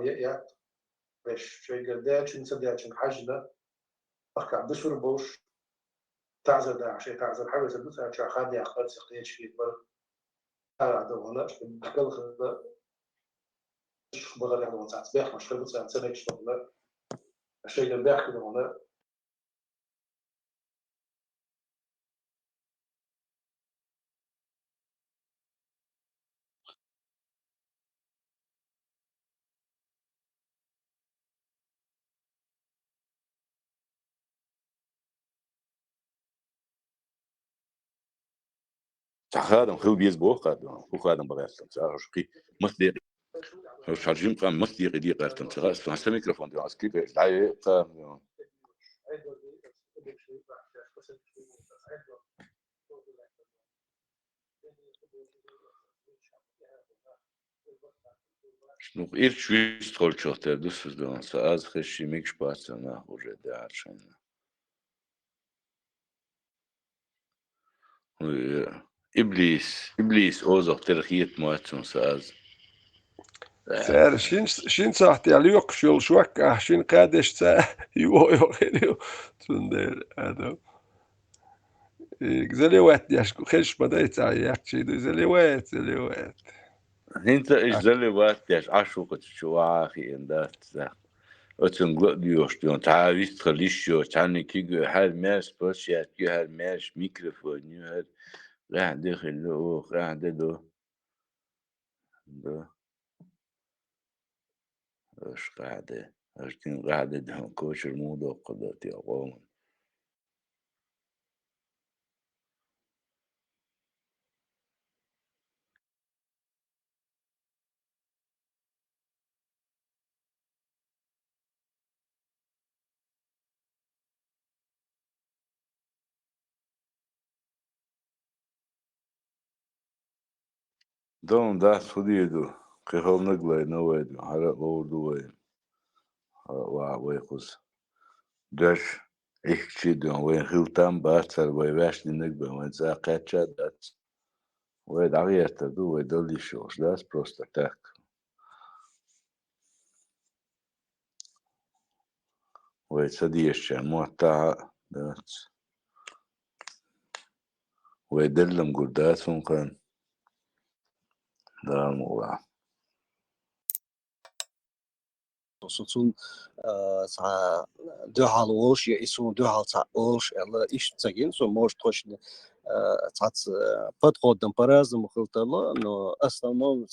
يا باش شي قرداش نسداش حاجنا أركع بشر بوش تعزل دا شي تعزل حاجة سدوس عشان خادي أخذ سقيش في بر هذا هنا كل خد بغل يعني وانت عتبيح مش كل بس عن سنة شغلة الشيء اللي بيحكي هنا خادم خو بيز بو خادم بغيت شقي مصدق شارجين قام مصدق دي قرتن تغاس فاس ميكروفون دي اسكي لا شنو إير شويس تقول شوتر دوس دون ساز خشي ميكش باسنا وجد عشان إبليس أوزق ترخيت مواتون ساز سعر شين ساعتي على يوق شول شوك شين قادش ساعة يو تندير هذا زلي وات ياشكو خش بدأت يحكي زلي وات انت ايش زلي وات ياش عشوقة شو اخي اندات أتنقل ديوش ديون تعاويش تخليشيو تعني كيجو هال ماش بس يا كي هال ماش ميكروفون يو هال قاعد داخل له قاعد دو ايش قاعدة اشتين قاعدة دهن كوشر مودو قدرت يا قوم دون دا سوديدو كيهو نقلي نويدو على قولدو وين ويخوز داش إحكي دون وين خلتام باتر ويباش نقبل وين زاقات شادات وين عغيرت دو ويدولي شوش داس بروستا تاك وين سديش موتاع دات ويدلم قدات ونقن دا الموضوع صوتون سا دو حالوش يا اسمه دو حال ساوش الله ايش تسجين سو موش توش تاعت باترو دمبراز مخلطلا انه اصلا ما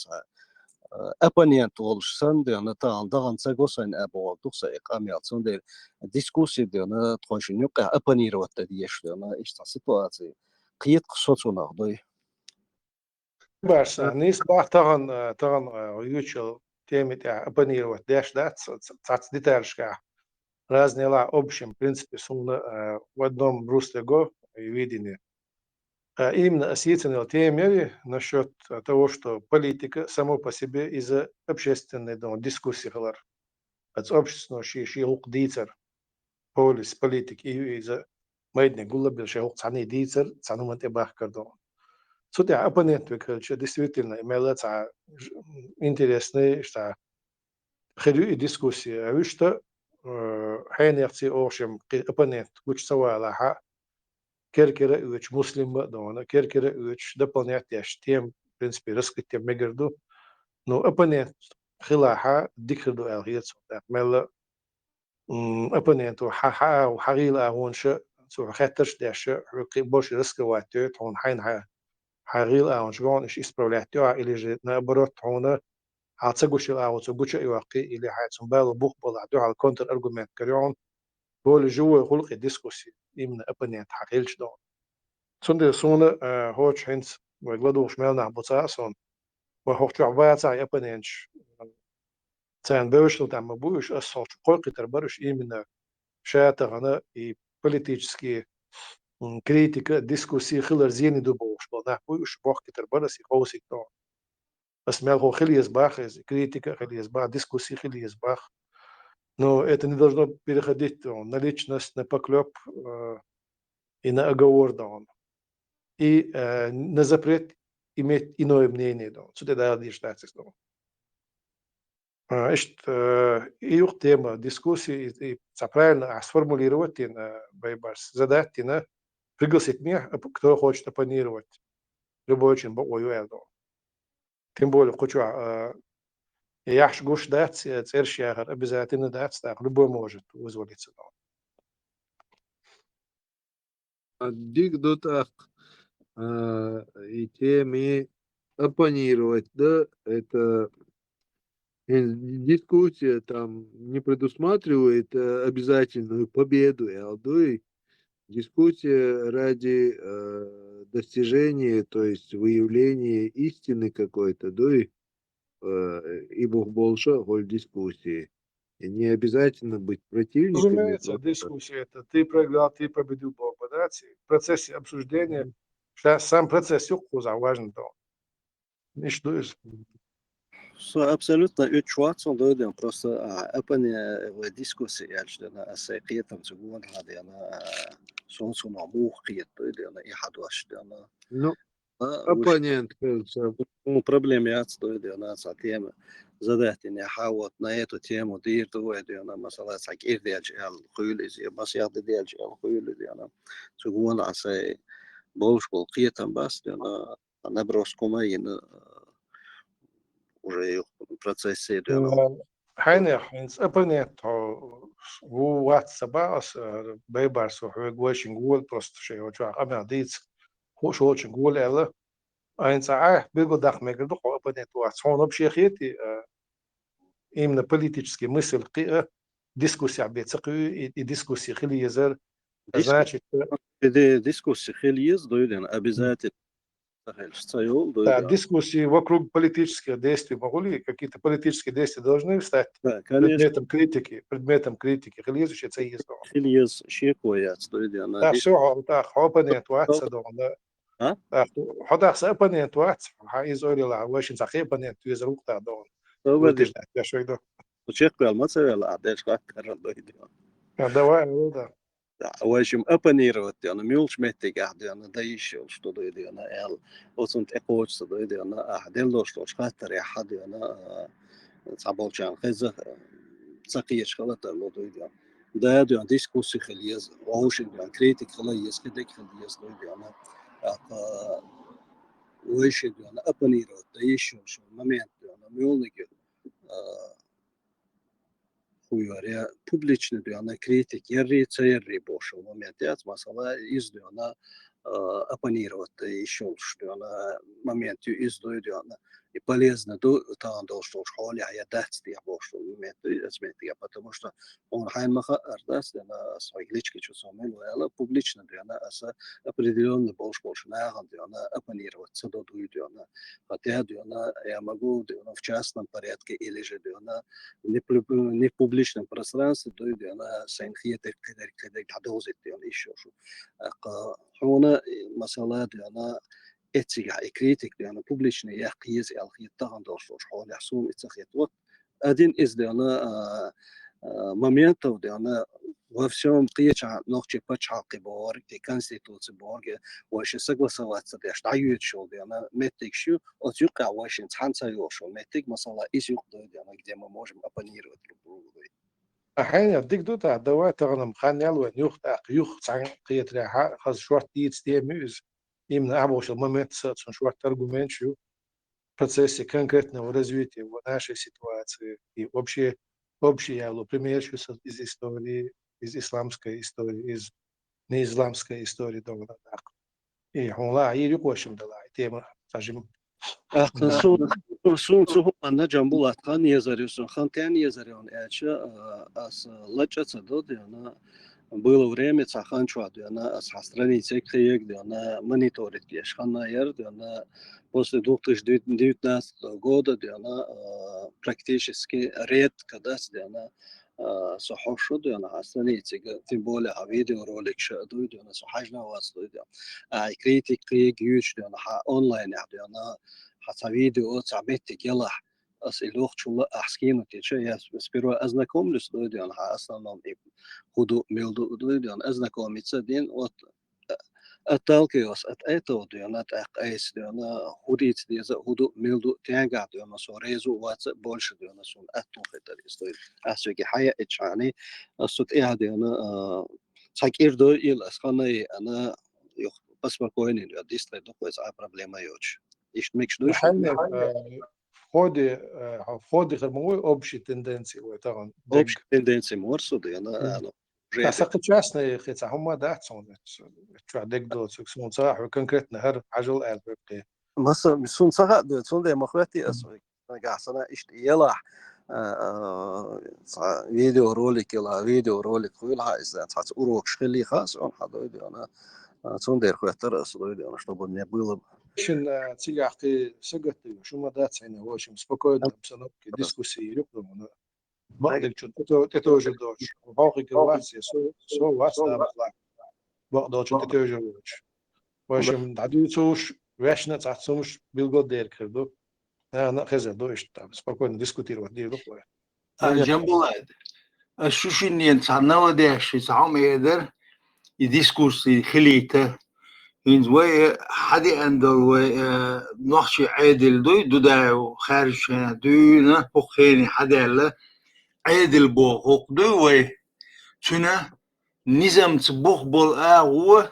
ابانيان تولش سند انا تاع دغن ساغوسن ابو دوسا اقامياتون دير ديسكوسي دي انا تخش نيقع ابانير وتديش انا ايش تاع سيتواتي قيت قصوتون اخضي باش نيس باح تغن يوتشل تيمي تاع ابانير وداش دات تاعت ديتالشكا разные ла общем принципе сумна в одном русле го видение. Именно осветительной теме насчет того, что политика само по себе из-за общественной дискуссии халар. От общественного шиилук дицер полис политик и из-за майдне гулабил шиилук цани дицер цанумат эбах кардон. Судя оппонент векальча действительно имела интересные что خلوا ديسكوسي عوشتا حين يقصي أوشم أبنيت وش سوا لها كركرة وش مسلم دونا كركرة وش دبلنيات يشتيم برنسبي رسك تيم مجردو نو أبنيت خلاها ديكردو الغيت صوت ملا أبنيت وحا وحغيلا هونش سو خاطرش داش رقي بوش رسك واتوت هون حين حغيلا هونش جون إيش إسبرولاتيو إلي جيتنا بروت هونا عاتسقوش الأوت وبوش يوقي اللي حياتهم بالو بوخ عدو على الكونتر أرجومنت كريون هو اللي جوا خلق ديسكوسي من أبنيت حقيلش دون سند سونا هوش هنس ويقلدوا شمالنا بوتاسون وهوش عباية تاع أبنيتش تاعن بوش تاع بوش أصلا خلق تربرش من شاتر أنا بوليتيكسكي كريتيكا ديسكوسي خلر زيني دو بوش بنا بوش بوخ تربرس يقوسي دون بس مالهو خلي يسباخ критика, خلي يسباخ дискуссии, خلي يسбах. Но это не должно переходить на личность, на поклеп и на оговор. И на запрет иметь иное мнение. Сюда да лишь их тема дискуссии, и правильно сформулировать, Байбарс, задать, пригласить меня, кто хочет оппонировать. Любой очень богой. Тем более, хочу, я гуш дать, церщагар, обязательно дать, так, любой может вызволиться. Дигдотах и теми оппонировать, да, это дискуссия там не предусматривает обязательную победу, и дискуссия ради достижения, то есть выявления истины какой-то, и Бог больше голь дискуссии. И не обязательно быть противниками. Разумеется, дискуссия это ты проиграл, ты победил Бога, да? В процессе обсуждения, сам процесс важен, да. Ничто из. Абсолютно учватсон дойдем просто опане в дискуссии альштена асайқиятам цугун хадяна сонсуна мухқият дойдена и хадваштена. Ну, оппонент, проблема яц дойдена с тема задать не хават на эту тему дир дойдена масала сакир диалж ал хуйлиз я масяд диалж ал хуйлиз яна цугун асай болш бол қиятам бас дена наброскума ин уже в процессе Хайне, оппонент, WhatsApp, Байбарс, очень гол просто что я чувак, дыц, очень гол, элла. Айнца, бегу дах мегрду, оппонент, он вообще хети, именно политические мысли, дискуссия бецакую и дискуссии хилизер, значит. Дискуссии хилиз дойден обязательно. Да, дискуссии вокруг политических действий могли, какие-то политические действия должны стать предметом критики, хилизуще це є здорово. Хилиз шекояц дойден. Да, все, так, оппонент ватса дома, да. Так, ходах с оппонент ватса, изорила, очень сахи оппонент из рук та дома. Давай, я что иду. Чекал материал, а дальше как дойден. Давай, да. واشم أبنيروت أنا ميولش متى قاعد أنا دايش شو دويدي أنا إل وصنت أقوش دويدي أنا أحدل لوش لوش خاطر يا حد أنا صعبول شان خزة سقيش خلطة لو دويدي ده دو عن ديسكوسي خليز وهوش عن كريتيك خليز كديك خليز دويدي أنا وش دو أنا أبنيروت دايش شو مميت أنا ميولك хуяря публично дюана критик ярри церри бошо моментят масала из дюана оппонировать еще что на момент из дюана и полезно до там должно школе я дать я бошо момент измет я потому что он хаймаха ардас на свои лички что самое но публично дюана аса определенно больше на дюана оппонировать до дюана хотя дюана я могу дюана в частном порядке или же дюана не в публичном пространстве, то есть она синхиет كذا حدوزت يعني إيشوشو هنا مسألة أنا إتسيع إكريتك أنا publishني يقيز الخيط تاعن دوشوش حول يحسون إتسخيت وقت أدين إز أنا моментов أنا во всем قيتش نوختي بتش عقبور كي конституции борге واش согласоваться ده штают шо أنا метик шо отюка واش цанца ёшо метик масала изюк أنا где мы можем оппонировать друг другу. أحيانا بدك دوتا دوات تغنم خانيال ونيوخ يوخ цан قيتريها خز شورت ديتس دي ميوز именно обошел момент социально шورт аргумент в процессе конкретного развития в нашей ситуации и общий явло пример из истории, из исламской истории, из неисламской истории дома так. И он ла и рюкошим дала тема, скажем. سون سو أنا جنبولات خان يزاريوسون خان تاني يزاريون أس لجت دود أنا было время цахан чуаду она с страницы креек она мониторит ешхана ярд она после 2019 года она практически редко даст она صحوشو أنا страницы тем более видеоролик شدود أنا صحجنا واسدود كريتيك كريك يوش أنا أونلاين أنا حتى فيديو تعبت يلا أسئلة شو أحكيمة شيء سبيرو أزنكم لسدود أنا أصلا خدو ميلدو دود أنا أزنكم متصدين وات التالكيوس أتأتو ديانا تأقيس ديانا هوديت ديزا هودو ميلدو تيانغا ديانا سو ريزو واتس بولش ديانا سون أتو خطر يستوي أسوكي حياة إتشاني أسوت إيه ديانا تاكير دو إل أسخاني أنا يخ بس بكويني ديستري دو كويس بروبليما يوش إيش ميكش دوش محل входи хермовой общей тенденции وترى общая тенденция морсу дيانا أنا أعتقد شاسنا خيتا هم داتسون شو عدك دول سكسون صراحة وكونكريت نهر عجل البرقي مثلا مسون صغا دو تون دي مخواتي اسوي قاعسنا اشت يلاح فيديو روليك يلا فيديو روليك خويلها إذا تحت أروك شخلي خاص on حدودي أنا تون دير خواتر أصدقائي أنا شو بدي أقول شن تيجي أحكي سقطي شو ما داتسين هو شو مسبقون بسنة كديسكوسي يقولون ما أدري شو تتوجه دوش وباقي كرواتيا سو واسنا بطلع بقدر شو تتوجه دوش واشم عدو سوش واشنا تحت سوش بالجود دير كردو أنا خزر دوش مسبقون ديسكوتير ودي لقوة جنبولاد الشوشينيين صنوا داش سعهم يقدر يديسكورسي خليته ينزوي حدي عندل نحشي عادل دو داو خارج دونا بخيني حدا عادل بوخ دوي تنا نظام تبوخ بول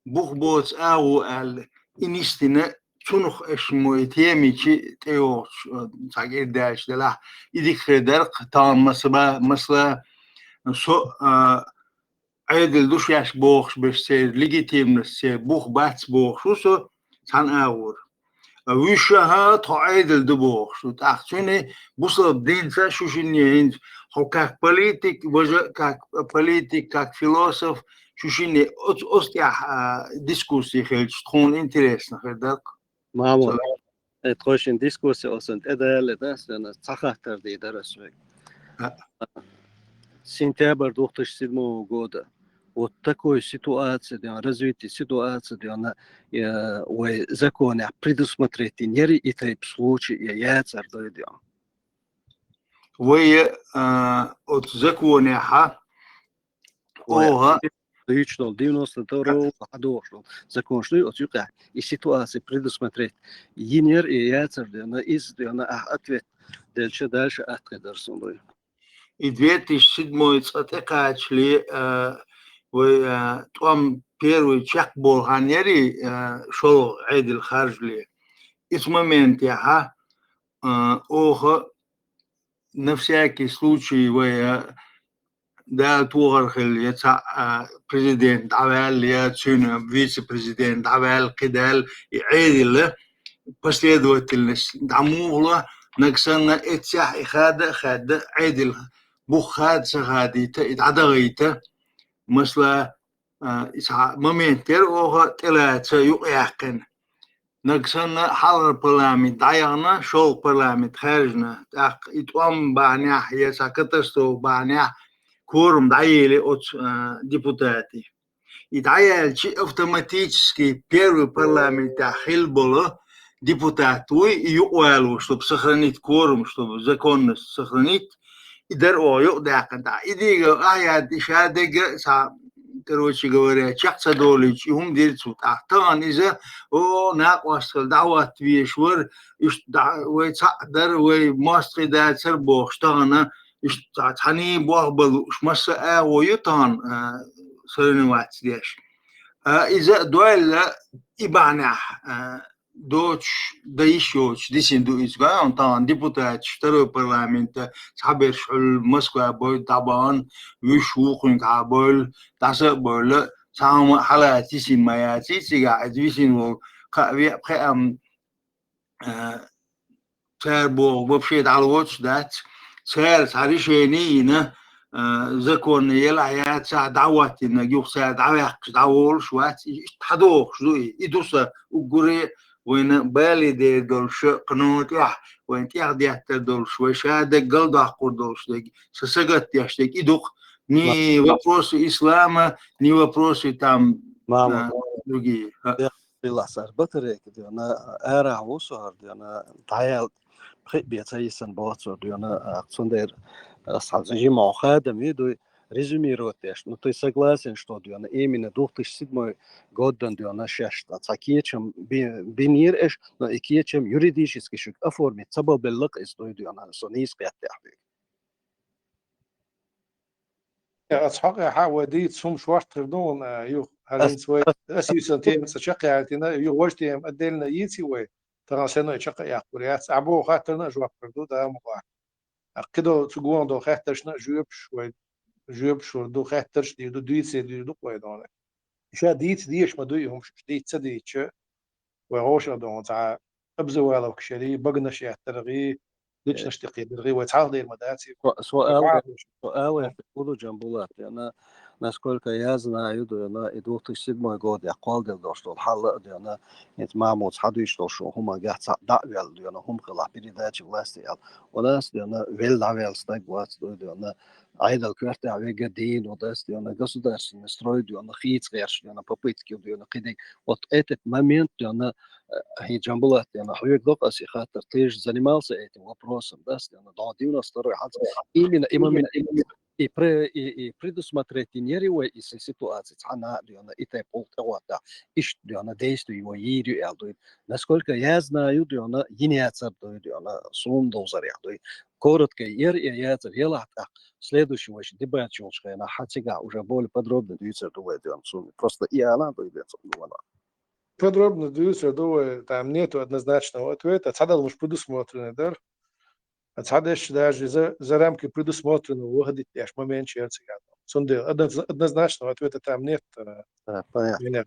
بوخ بوت ال إنستنا تنخ اسمه تيمي شيء تيوش تاجر داش دلا يديك خدر قطان مثلا سو عادل دوش ياش بوخش بسير ليجيتيم نسير بوخ باتس بوخ شو كان أور ويشها تعادل دبوخ شو تأخذني بوصل دين شو شنيه هو كاك بوليتيك وجه كاك بوليتيك كاك فيلسوف شو شنيه أستيا ديسكورسي خلش تكون إنتريس نخدك معمول تخشين ديسكورسي أصلا إذا لدرس أنا تخاطر دي درس سنتابر دوختش سيدمو جودا وتكوي سيتواتسي ديان развитие ситуации диана законы предусмотреть нери и тип случаи яцар дойдиан وهي от законы оها Лично 92 году закон что отсюда и ситуации предусмотреть енер и яцар диана из диана ответ дальше открыдерсон и 2007 цатекачли وطعم بيرو تشاك بولغانيري شو عيد الخارج لي اسمه تاعها اوه نفساكي случай ويا دا توغر خل يتاع بريزيدنت عوال يا تشون فيس بريزيدنت عوال قدال عيد له последовательно دعموه نقصنا اتساح خاد عيد بوخاد سغادي تعدغيته مثلا مومنتر أو ثلاثة يقعن نقصنا حضر برلمان دعينا شو برلمان خارجنا يتوام بعناه يسكتستو بعناه كورم دعيلي أو ديبوتاتي يتعيل شيء автоматически первый парламент تحيل بله депутатуй يقوالو чтобы сохранить кворум чтобы законность сохранить يدروا يقدع قطع إذا قاعد إشادة короче говоря чакса долич هم ديرتوا طبعا إذا ناقص دعوة ويشور ويتصدر وماستر ده سربوخ اشتغلنا تحني بوغبل مسا ويطان سرنوات ديش إذا دول إبانع دوتش دايشوش ديسندو إزغان طبعا ديبوتات اشتروا برلمانت صحابير شعل موسكو بول طبعا ويشوخن كابول تاسبول سام حالاتي سيماياتي سيغا ادويسينو بخيام سربو بوبشيت على واتش دات سير ساريشينينا زكون يلعيات ساعة دعوات إن يوخ ساعة دعوال شوات تحدوخ شدوي إدوسا وقري وين بالي دي دول شو قنوت يح وين تيح دول شوي شادة قلد أحقور دول شدك سسقط يشتك إدوخ ني وبروس إسلام ني وبروس تام دوغي بالله صار بطريق دي أنا أرى وصار دي أنا تعال بيتايسن بوتر دي أنا أقصندر أصحاب زي ما خادم يدو резюмировать, ну ты согласен, что именно 2007 год шешта, чем бинир но и чем юридически шик оформить, сабабеллак из сонис пятых. أصحاب حاوديت سوم شوارت غردون يو هالين سوي أسي سنتين سشقة عتنا يو وجدي أدلنا يتي وي ترى سنة شقة يا كوريات عبو خاطرنا جواب غردو ده مقع كده تقول دو خاطرشنا جوبش دو خاطرش دو ديتسي دو قوي دون شا ديش ما دويهم ديت سديتش وهوش دون تاع أبزو على وكشري بقنش يحترغي ديتش نشتقي بالغي وتعال دير مداتي سؤال يقولوا جنبولات насколько я знаю, и 2007 год я قال что حل انت معمود حدو что هم قاعد دعوال هم خلا передачи власти у нас вел дعوал стак вот عيدا كرت عوجة دين وداس государственный строй خيط попытки قدي вот этот момент هي جنبولات حويك دوق أسي خاطر تيج занимался этим вопросом да до 92 именно и предусмотреть нервы и ситуации она и те полтора иш действует его ирю насколько я знаю инициатив сум дозаря коротко я следующего дебат на хатига уже более подробно двигаться просто и она подробно двигаться там нету однозначного ответа цадал муж предусмотренный да отсадешь даже за рамки предусмотренного выходить аж момент черцега сондел однозначного ответа там нет понятно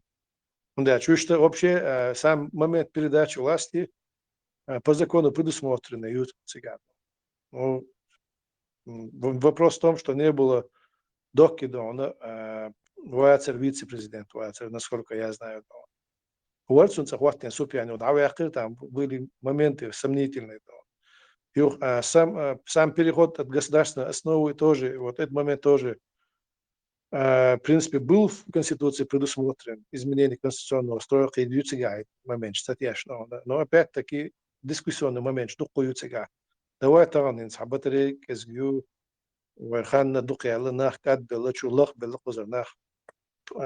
да чуть вообще сам момент передачи власти по закону предусмотренный юцега ну вопрос в том что не было доки дона вацер вице-президент вацер насколько я знаю Уотсон захватил супяне удавяхты там были моменты сомнительные сам переход от государственной основы тоже, вот этот момент тоже, в принципе, был в Конституции предусмотрен, изменение конституционного строя, и дьюцигай момент, статьяшно, но опять-таки дискуссионный момент, что куюцигай. Давай таранин, сабатарей, кезгю, варханна дукьяла, нах, кадбела, чулах, бела, кузарнах,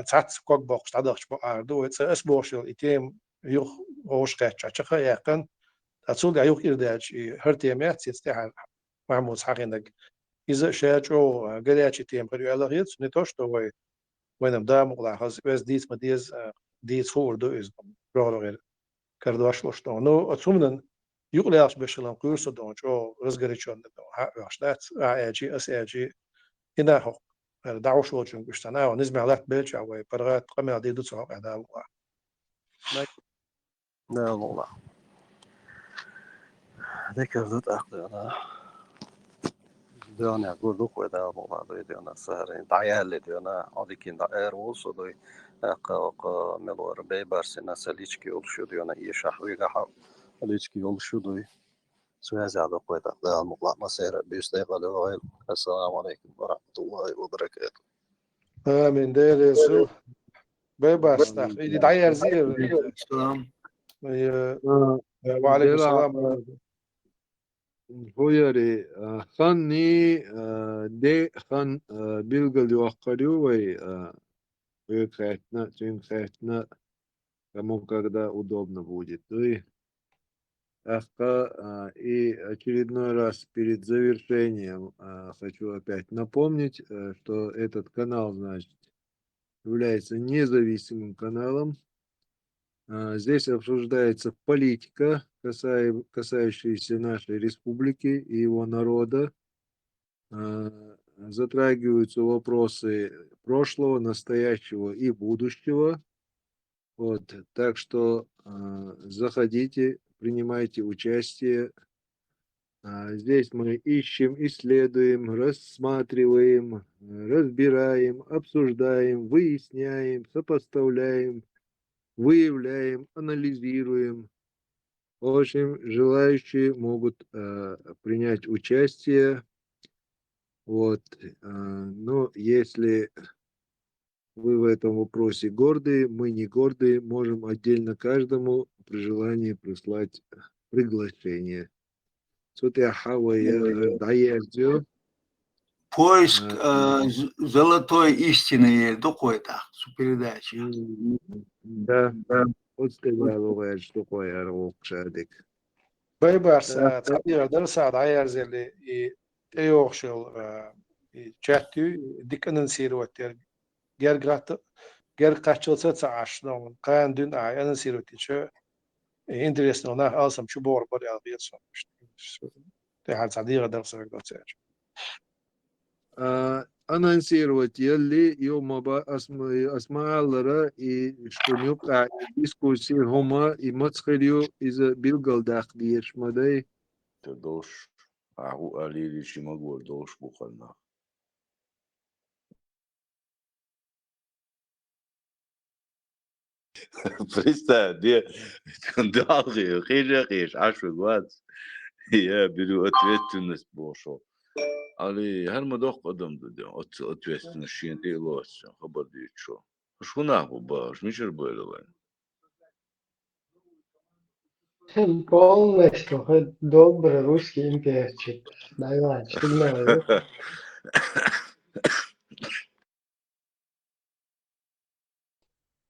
цац, кок бокс, тадах, чпоарду, это эсбошил, и тем юх ошкач, чачаха яхан, أتصل عليك إرداج هرتيمات يستحق معمول حقينك إذا شاجو قلياتي تيم قريو على غير نتوش تو وينم دام ولا هز بس ديت مديز ديت فور دو إز برو غير كردواش لشتو نو أتصمن يقلياش بشلون قرص دون جو رزقريشون دون هاشلات أجي أجي هنا هو دعوة شو جم قشتنا ونسمع لات بيلش أو برغات قمة ديدو صعب هذا لا والله ذكرت أخذنا ديانا قردوك ودا والله ديانا سهرين دعيال ديانا عاديكين دعير وصدوي قا ملور بيبرسنا سليشكي ولشو ديانا يشحوي قحا سليشكي ولشو دوي سوازي على قويدا ديانا مقلع مسيرة بيستيقظ لغايل السلام عليكم ورحمة الله وبركاته آمين دير يسوع بيبرس إذا دعير زير السلام وعليكم السلام Hoyari хан ни де хан билгал юахкарювай тюнхэтна кому когда удобно будет. И очередной раз перед завершением хочу опять напомнить, что этот канал, значит, является независимым каналом. Здесь обсуждается политика, касающаяся нашей республики и его народа. Затрагиваются вопросы прошлого, настоящего и будущего. Вот, так что заходите, принимайте участие. Здесь мы ищем, исследуем, рассматриваем, разбираем, обсуждаем, выясняем, сопоставляем, выявляем, анализируем. В общем, желающие могут принять участие. Вот. Но если вы в этом вопросе гордые, мы не гордые, можем отдельно каждому при желании прислать приглашение. Поиск золотой истины такой-то с передачи. Да, вот сказал, что такое рок-шадик. Baybars taqdirda saad ayarzelli eyoqshul chattu dikanan sirwater gerqatchilsa tsaashdon qandun anan sirwaticha интересно на алсам чубор борял ветсон ты хал тaqdirda darsak dotsach Анонсировать, елли йомаба асмаалара что нюка дискуссии хома и мацхелью из билгалдах диешмадай. Ты должен, алиричи могу, должен бухальна. Представь, долгий, хижахиш, год, я беру ответственность больше. Ali her madok adam dedi. Ответственность şimdi ilosya. Haber değil şu. Şu ne bu baş? Mişer böyle var. Полностью хоть добрый русский имперчик. Давай, сигнал.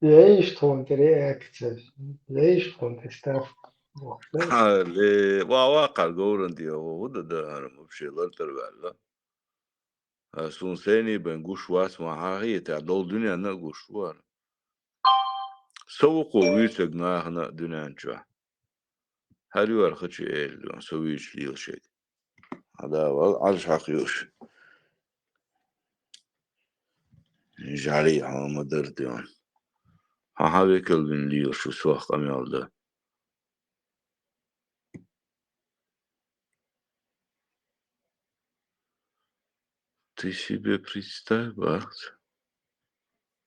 ليش كنت reakция? ليش كنت ستاف؟ Ali واقع قولن diye o da hanım bir şeyler tervella. Sun seni ben guş was mahahi ta dol dünya ne guş var. Soğuk o yüksek nahna dünyanca. Her yer hıçı eğildi. Soğuk liyil şey. Hada var az hakıyoruz. Jari hamadır diyor. Ha vekel liyil şu soğuk amyalda. Ты себе представь, Бахт.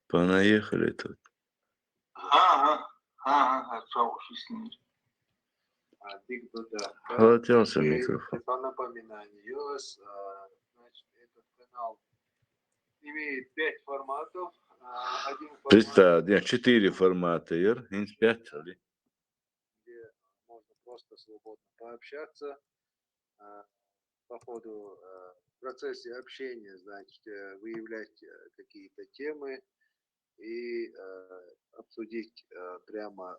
Понаехали тут. Хотелся микрофон. По напоминанию, значит, этот канал имеет 5 форматов. Один формат, Представь, 4 формата, инс 5, где можно просто свободно пообщаться. По ходу в процессе общения, значит, выявлять какие-то темы и обсудить прямо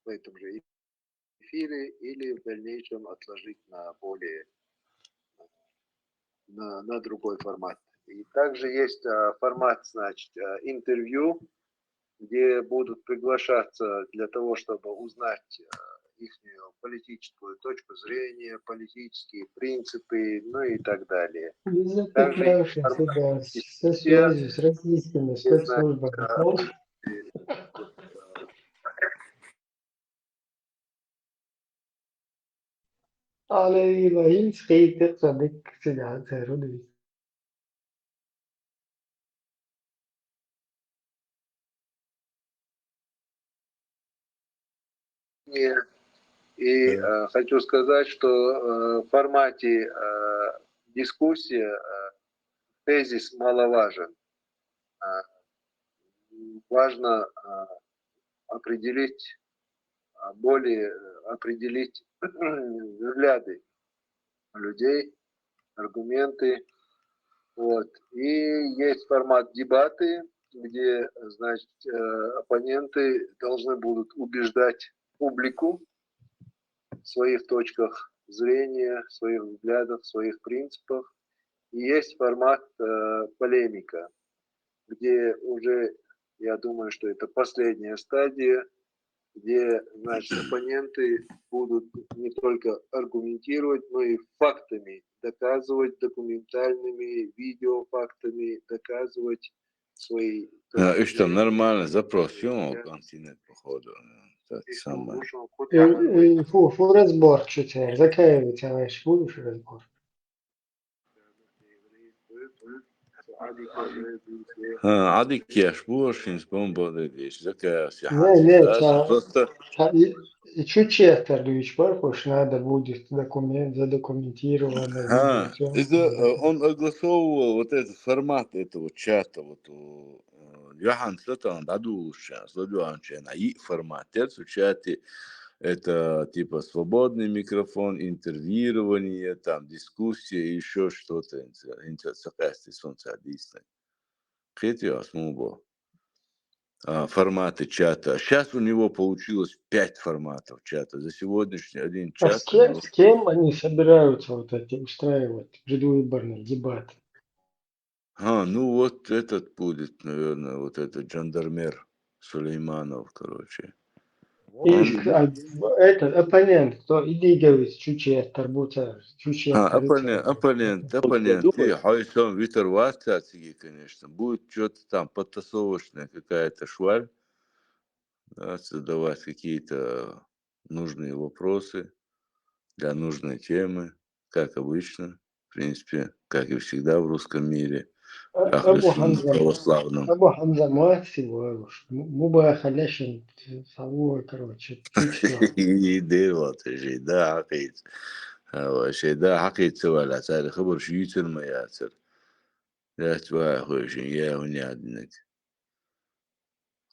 в этом же эфире или в дальнейшем отложить на более на другой формат. И также есть формат, значит, интервью, где будут приглашаться для того, чтобы узнать их политическую точку зрения, политические принципы, ну и так далее. Безответнявший себя со связью с российскими спецслужбами. على إبراهيم سقيت صدق سجاد رودي. И хочу сказать, что в формате дискуссии тезис маловажен. Важно определить взгляды людей, аргументы. Вот. И есть формат дебаты, где, значит, оппоненты должны будут убеждать публику в своих точках зрения, в своих взглядах, в своих принципах. И есть формат полемика, где уже, я думаю, что это последняя стадия, где, значит, оппоненты будут не только аргументировать, но и фактами доказывать, документальными видеофактами доказывать свои... И что, нормально, запрос континент, походу. Фу, разбор чуть-чуть. Закаивайте, товарищ, будешь разбор? عادي كياش بوشين سبومبو ديش زكاة просто... И чуть Честерлевич Бархуш надо будет задокументированное видео. Это он огласовывал вот этот формат этого чата, вот Йохан Слотан дадул сейчас, Лодуанчен, а и формат, это в чате Это типа свободный микрофон, интервьюирование, там дискуссия, еще что-то. Форматы чата. Сейчас у него получилось 5 форматов чата. За сегодняшний один А час у него... с кем они собираются вот эти устраивать предвыборные дебаты? Ну вот этот будет, наверное, вот этот жандармер Сулейманов, короче. И этот оппонент, кто иди говорит, чуче тарбута, чуче Оппонент. И Хайсом Витер Ватсацкий, конечно. Будет что-то там подтасовочная какая-то шваль. Да, задавать какие-то нужные вопросы для нужной темы, как обычно, в принципе, как и всегда в русском мире, как Абу в православном. Хамза мать всего уж. Муба халяшин совой, короче, чучело. И дерево, да, حقيقي. شيء ده حقيقي سوى لا سال خبر شو يصير ما يصير. لا تبغى خوش يا ونيادنك.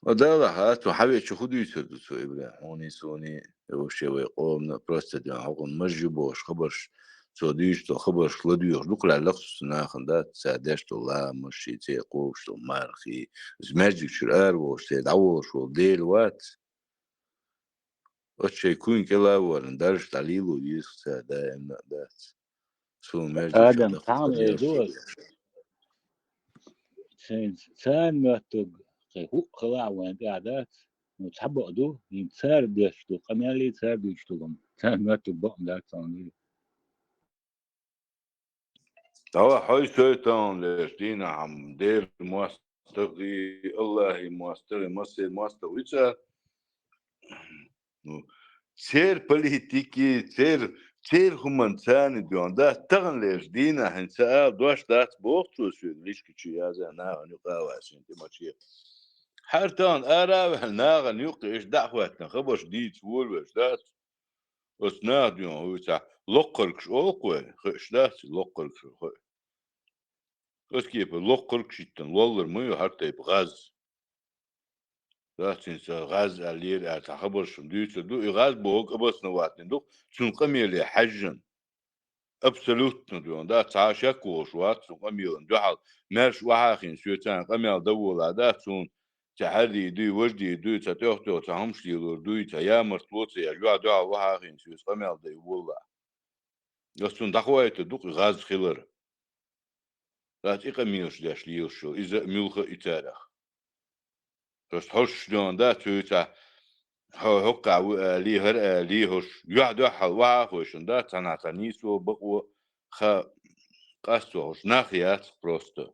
Да, هات وحبيت شو خدوا يصير تسوي بلا هوني سوني وشي ويقوم просто دي عقون مجبوش خبرش سوديش تو خبرش لديوش دوك لا لخص ناخن ده سادش تو لا مشي تي قوش تو مارخي زماجك شو الاربوش تي دعوش وديل وات وشي يكون كلا ورن درش تعليلو يسخ دائم ده سو ماجك شو آدم دخل تعمل خديش دوت سان ماتوب هو خلاع وين قاعدات وتحبوا دو ينسار ديشتو قمالي سار ديشتو سان ماتوب بقم داك صاني هو حي شيطان ليشتينا عم دير مواستغي الله مواستغي مصير مواستغي سير بوليتيكي سير همانسان ديون ده تغن ليشتينا هنسا دوش دات بوقتو سويد ليش كتشي يازا ناغن يقاوا سنتي ماشي حرتان أرا ناغن يقيش دعوتنا خبش ديت فول دات وسنا ديون هو تا لقركش أوقوي خش دات لقركش كيف لقرك شيتن والله مو حتى يبغاز لكن غاز عليه تعبر شمديت دو غاز بوق بس نواتن دو شن قميل حجن ابسولوت ندون دا تعاشك وشوات شن قميل دحال ماش وحاخين شوتان قميل دول دا شن تحدي دي وجدي دو تتوختو تهمش لي دو تيا مرتلوت يا جوا دو وحاخين شو قميل دي والله يسون دخويت دو غاز خلر لا تقميلش داش ليوشو اذا ملخ اتارخ بس هوش دون دا توتا هوقع ليهر ليهوش يعد حل واخوش دا تناتنيسو بقو خ قاسوش ناخيات بروستو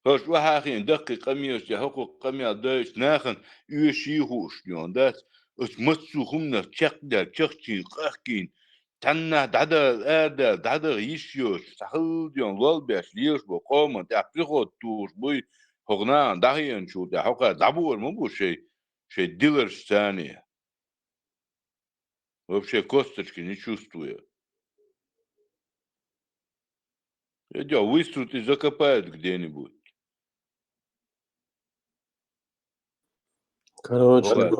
هوش وحاخين دقيق قميوش هوقو قميا دايش ناخن يوشي هوش دون دا اس متسو خمنا تشقدا تشقتي قاكين تنا دادا يشيوش تحل ديون والباش ليوش بقوم تابيخو توش بوي هغنان داهين شو ده حقا دابور مو شيء ديلر ثانية вообще косточки не чувствуя. Идет, выстрелит и закопает где-нибудь. Короче,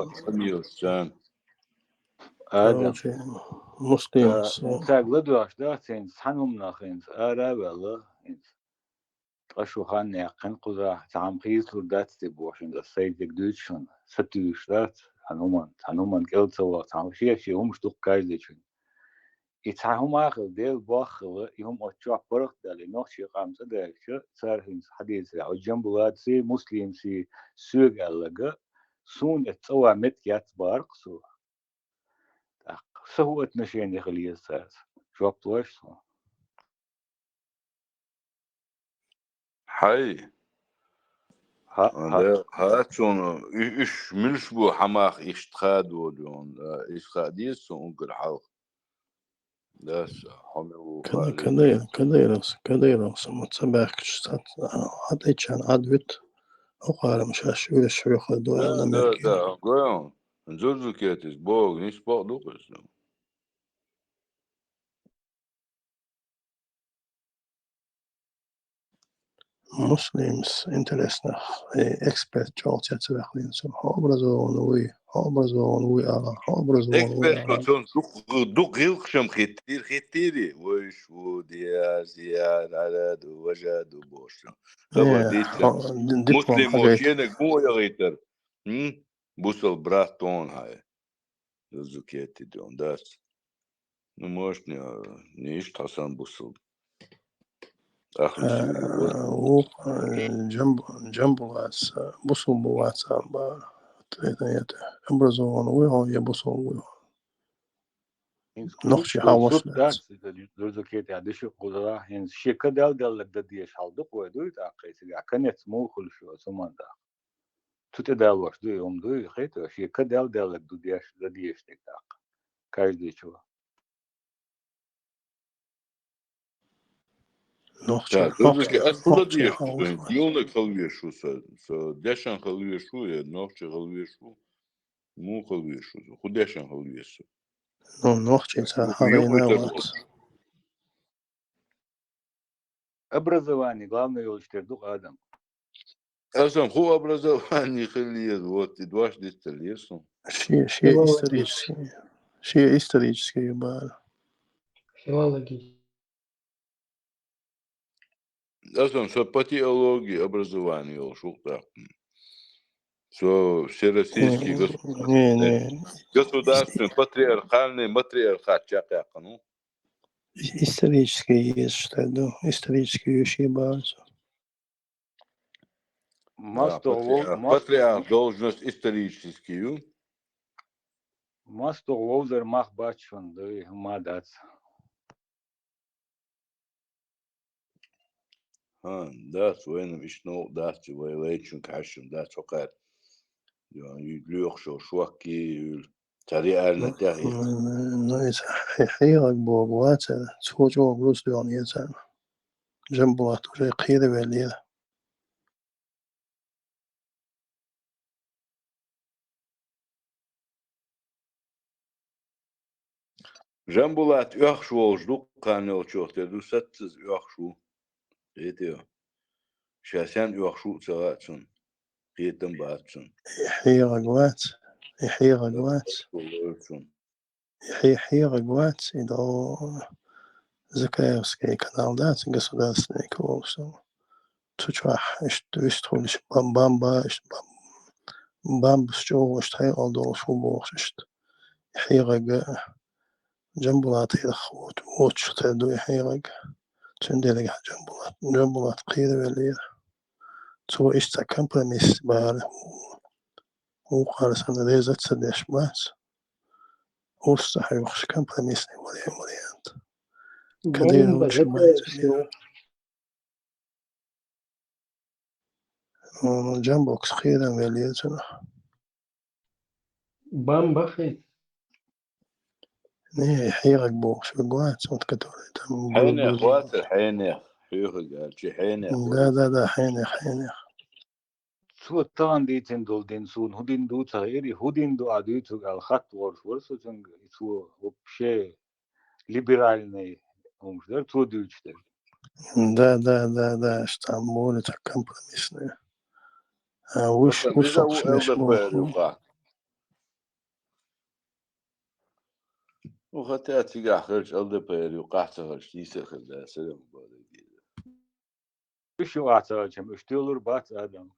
آدم مسلم ساق لدواش دا سين سحنهم ناخين آرا والله قشو خان يقن قدرة تعم خيس لدات تبوشن دا سيد يقدوشن ستوش دات هنومان قلت سوا تعم شي هم شتوق كايزيشن يتعهم آخر ديل باخر يهم أتشوع برق دالي نوشي قامسة دالشة صار هنس حديث او جنبولات سي مسلم سي سوق ألقى سون اتسوى متيات بارق سو سهوت نشين يخليه الساس شو بتوش سو حي هات شون إيش ملش بو حماق إيش تخادو دون إيش خاديس ونقر حلق داس حمو كديرس متسبح شتات هذا كان عدوت أو قال مش هشوي شوي خدوا يلا ملكي ده قويون نزوزو كيتس بوغ نيش بوغ دوكس Muslims interesna expert Georgia Wechlinson obrazon we Expert son دق يلقشم ختيري وش وديا زياد عدد وجد وبوش خبر ديتلا مسلم وشينك مو يغيتر بوصل براتون هاي الزكيتي دون داس نموش نيش حسن بوصل آخر جنب بوصل بواتساب obrazon we je bosol نخشي حواس زكيتي عدش قدرة هن شيكا دل ديش حالدق ودوي تعقيت كانت مو كل شو سمان دا تتداوش دوي يوم دوي خيت شيكا دل ديش تاق каждый شو نخشي ديونك خلوي شو دشان خلوي شو نخشي خلوي شو مو خلوي شو خدشان خلوي شو نخشي حرينا образование главное его штырдук адам Азам ху образование хлеет вот и дважды столесом شيء исторический يبقى Филология. Азам что по теологии образование шо так что всероссийский государственный патриархальный матриархат чакак ну исторический есть что исторический вещи базу патриарх должность историческую Масто Лоузер мах бачван, да и мадац. Да, свойно вишно, да, свой лечун кашем, да, чокат. Люх шуаки, тари арна тяги. Ну, это хиyak богвата, цхочо грустуан яцан. Жамбулат уже қиды велия. Жамбулат яхшу ждук канел чохте, дусатсыз яхшу. Это шасян яхшу цагатsun. Қиетен баатsun. Хиyak ват, идо Закаевский канал, да, государственный колосс. Тучах, что истолиш бамба, бамб что штай алдол шубохшт. Хиyak جنبلات الأخوات وتشتدوا يحيرك تندلق جنبلات قيد وليه تو إشتا كمبرميس بار وقال سنة ليزة تسدش باس وستحي وخش كمبرميس وليانت كدير وش جنبوكس خيرا وليه بام بخي نيه حيرك بوش بقوات صوت كتوري حين اخوات الحين حيوه شي حين لا حين سو تان ديتن دول دين سون هودين دو تغيري هودين دو عديتو الخط ورسو تنگ سو вообще либеральный умждер то дючтер Да, Стамбул это компромиссное. А уж وخطأ تيجا خرج LDPR وقعت خرج ليس خرج سلام بالي شو أعتقد اشتغلوا بات آدم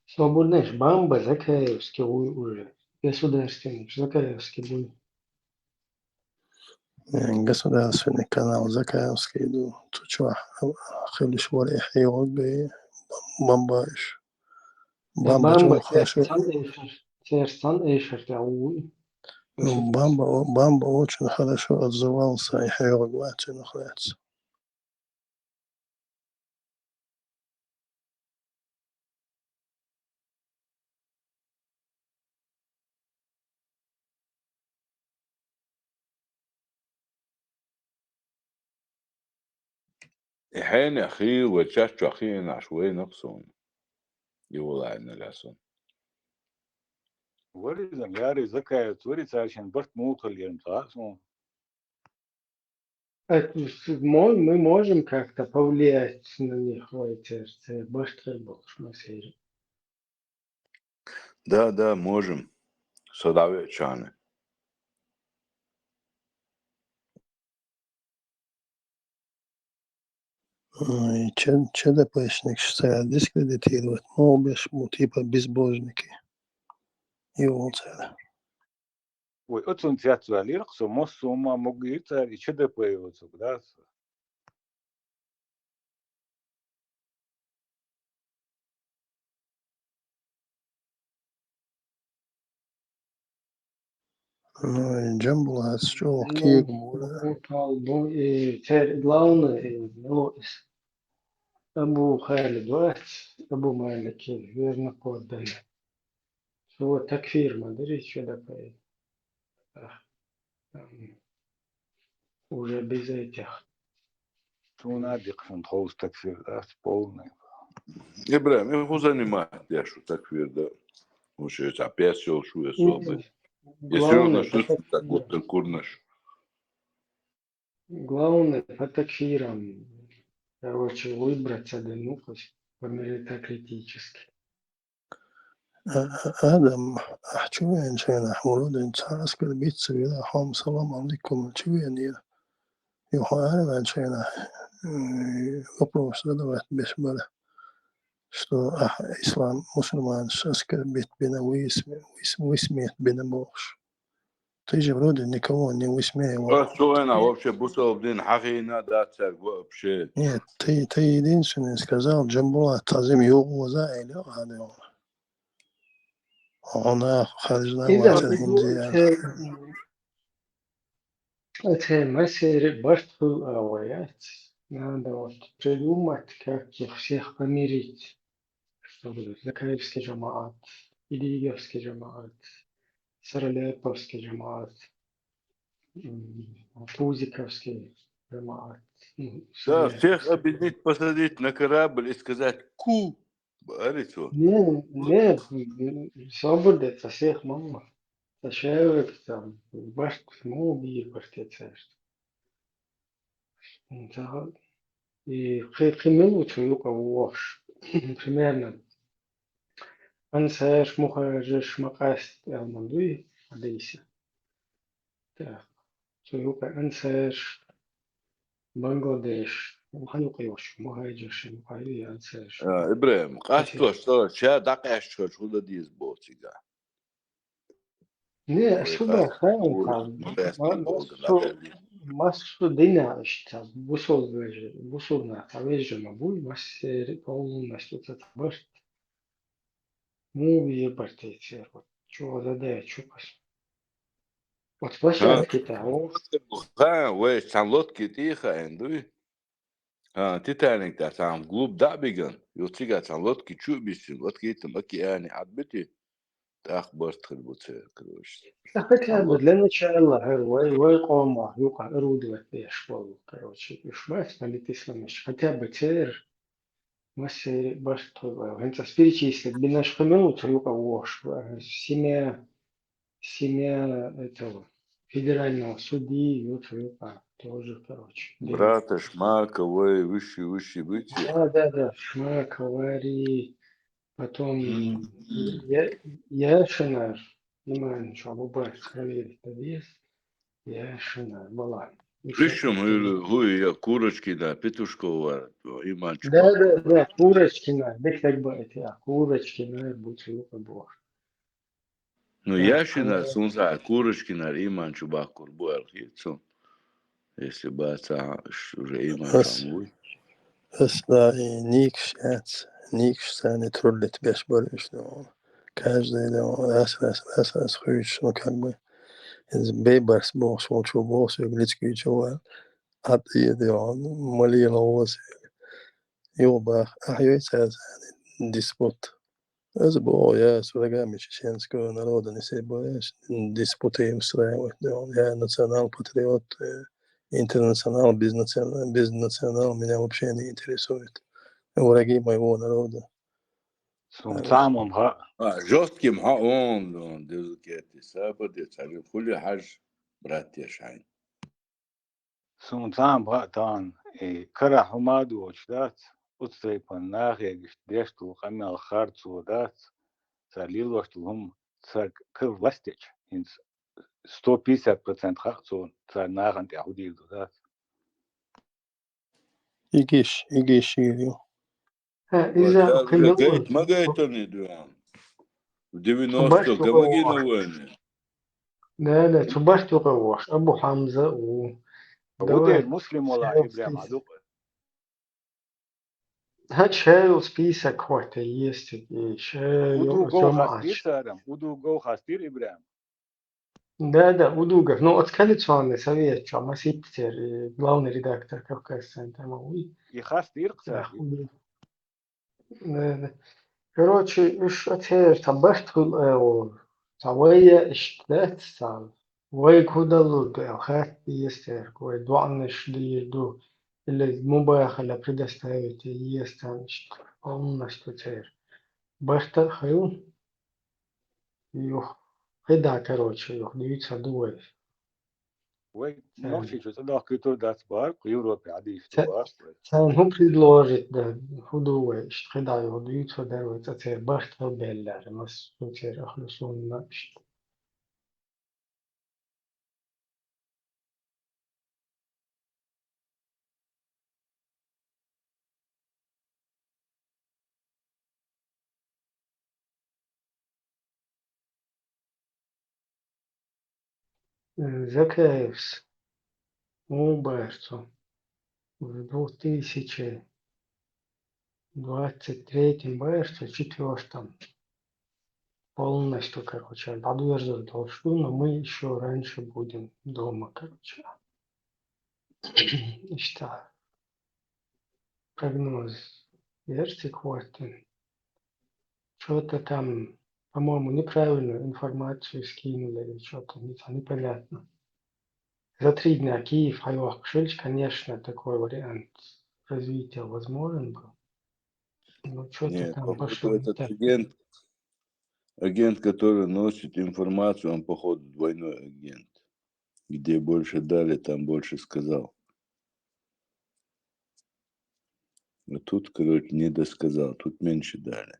Свободный бамба Закаевский уже государственный Закаевский был. государственный канал Закаевский иду. Тут что, خليش ولا يحيوك بامباش Бамба Терсан Эйшер تعوي. Бамба очень хорошо отзывался и Хайрогвати находится. حين أخي وتشاش أخي نعشوي نقصون يقول عنا لاسون وريزم ياري زكاة وريز عشان برت موكل يرمتاسون Мы можем как-то повлиять на них в эти быстрые больше. Да, можем. Садовые чаны. Че поясник считает дискредитировать, типа безбожники. И вот это. Ой, отsun театралир, что моссума могуица и че появится, да? Ну, и Джамбула, что Киев Главное, Абу Халид Абу Малик, верно поддан. Что такфир, смотри, что такое. Уже без этих. Туна дикшн хоус таксир, да, полный. Ибрahim, я занимаюсь, что так верда. Уже это опять все шуя собой. Если ровно что так вот курнаш. Главное по такфирам, короче, выбраться да ну по меритокритически. Adam, чувен чена, уродин царская битца, вела хам салам алейкум, чувен я. Юхаевен чена, вопрос задавать без бала, что ислам, мусульман, оскорбит бина высмеет бина богш. Ты же вроде никого не высмеивал. Что она вообще бусал блин хахина датсер вообще. Нет, ты единственный сказал, Джамбула тазим его заили, она харжна ватер хиндия. Это массе барту авоят. Надо вот придумать, как их всех помирить. Чтобы Закаевский джамаат, Илиевский джамаат, Саралеповский джамаат, Пузиковский джамаат. Да, всех объединить, посадить на корабль и сказать ку. Говорится. Не, свобода это всех мама. Человек там, башку самого бьет, и химилу только вош. Примерно. Ансаеш мухажеш макаст алмандуи адейся. Так. Только ансаеш Бангладеш. Муханукайош, мухаджеш, мухаи ансаеш. Ибрahim, что сейчас дакаш что куда диз ботига. Не, сюда хаем там. Масу динаш там. Бусол на тавеже мабуй, массе полностью это башт. Муви ебартейте. Вот чего задая, чупас. Вот площадки-то. Ой, там лодки тихо, индуй. Титаник да там клуб да биган. Юцига там лодки чубисин, лодки там океане отбити. Так быстро будет, короче. хотя бы для начала, кома, юка, орудовать школу, короче, ишмать, налетисламиш, хотя бы цер, массе баштова, это перечислить, без наших минут, юка вош, семья этого федерального судьи, юка, тоже, короче. Брата Шмаковой, выше быть. Да, Шмак, Вари, потом Яшина, внимание, что Абубак проверить, есть. Яшина была. Причем, я курочки, да, петушкова, и мальчик. Да, Курочкина, да как бы это, Курочкина, будь лука бог. Ну, Яшина, сунца, Курочкина, и мальчик бакур, буэлхицу. Если бы это уже и мальчик. Да, и никс не трудит без боли, что каждый раз хуешь, ну как бы из бейбарс босс, волчу босс, глицкий чувак, от еды малина воз, ёба, это диспут. Это было, я с врагами чеченского народа не себе боюсь, диспуты устраивать, я национал-патриот, интернационал, без национал меня вообще не интересует. Враги моего народа. Жестким, он, дезукети, сабади, царю, хули хаж, братья шайн. سون تام بغتان كرا حمادو وشدات أتسيبان ناخيش ديشتو قمي الخارج ودات ساليل وشتهم سا كر وستيج إنس 150% خاصون سا ناخن تأخديل دات يجيش يو إذا وتشارج قيمة قيت ما قيتني دوان وديبي تباش نوستو كما جينا تقوش وين لا تباش تقوش أبو حمزة ودي ودوات المسلم والله شايل إبراهيم سبيس عدوق هاد شايل سبيسا كوتا يستي ودو شايل جو خاستير جمعش سارم ودو جو خاستير إبراهيم Да, удугов. Ну, отколлекционный совет, что мы сиптер, главный редактор Кавказа, там, يخاستير да, قسادي да. Короче, إيش أتهر تبشتغل تعوية إشتلات سال ويك هدا لود خات يستر كوي دوعنش دو اللي مباخ اللي предоставить يستانش полностью تهر башта خيون يوх هدا короче يوх ديوتσα дуэ ونوشي شو تدخل كتور دات بارك يوروبي عديش Ца- تبارك Цаан предложит, да, худое, что когда его дают, да, вот это бахта беллар, нас сутер ахлюсун наш. Закаевс, Уберцу, в 2023 Берцу, 4 полностью, короче, подтвержден толщу, но мы еще раньше будем дома, короче. Что? Прогноз. Версии квартин. Что-то там, по-моему, неправильную информацию скинули или что-то непонятно. За 3 дня Киев, Хайвах, Пшельч, конечно, такой вариант развития возможен был. Но что-то Нет, там походу пошло не этот так. агент, который носит информацию, он, походу, двойной агент. Где больше дали, там больше сказал. А тут, короче, не досказал, тут меньше дали.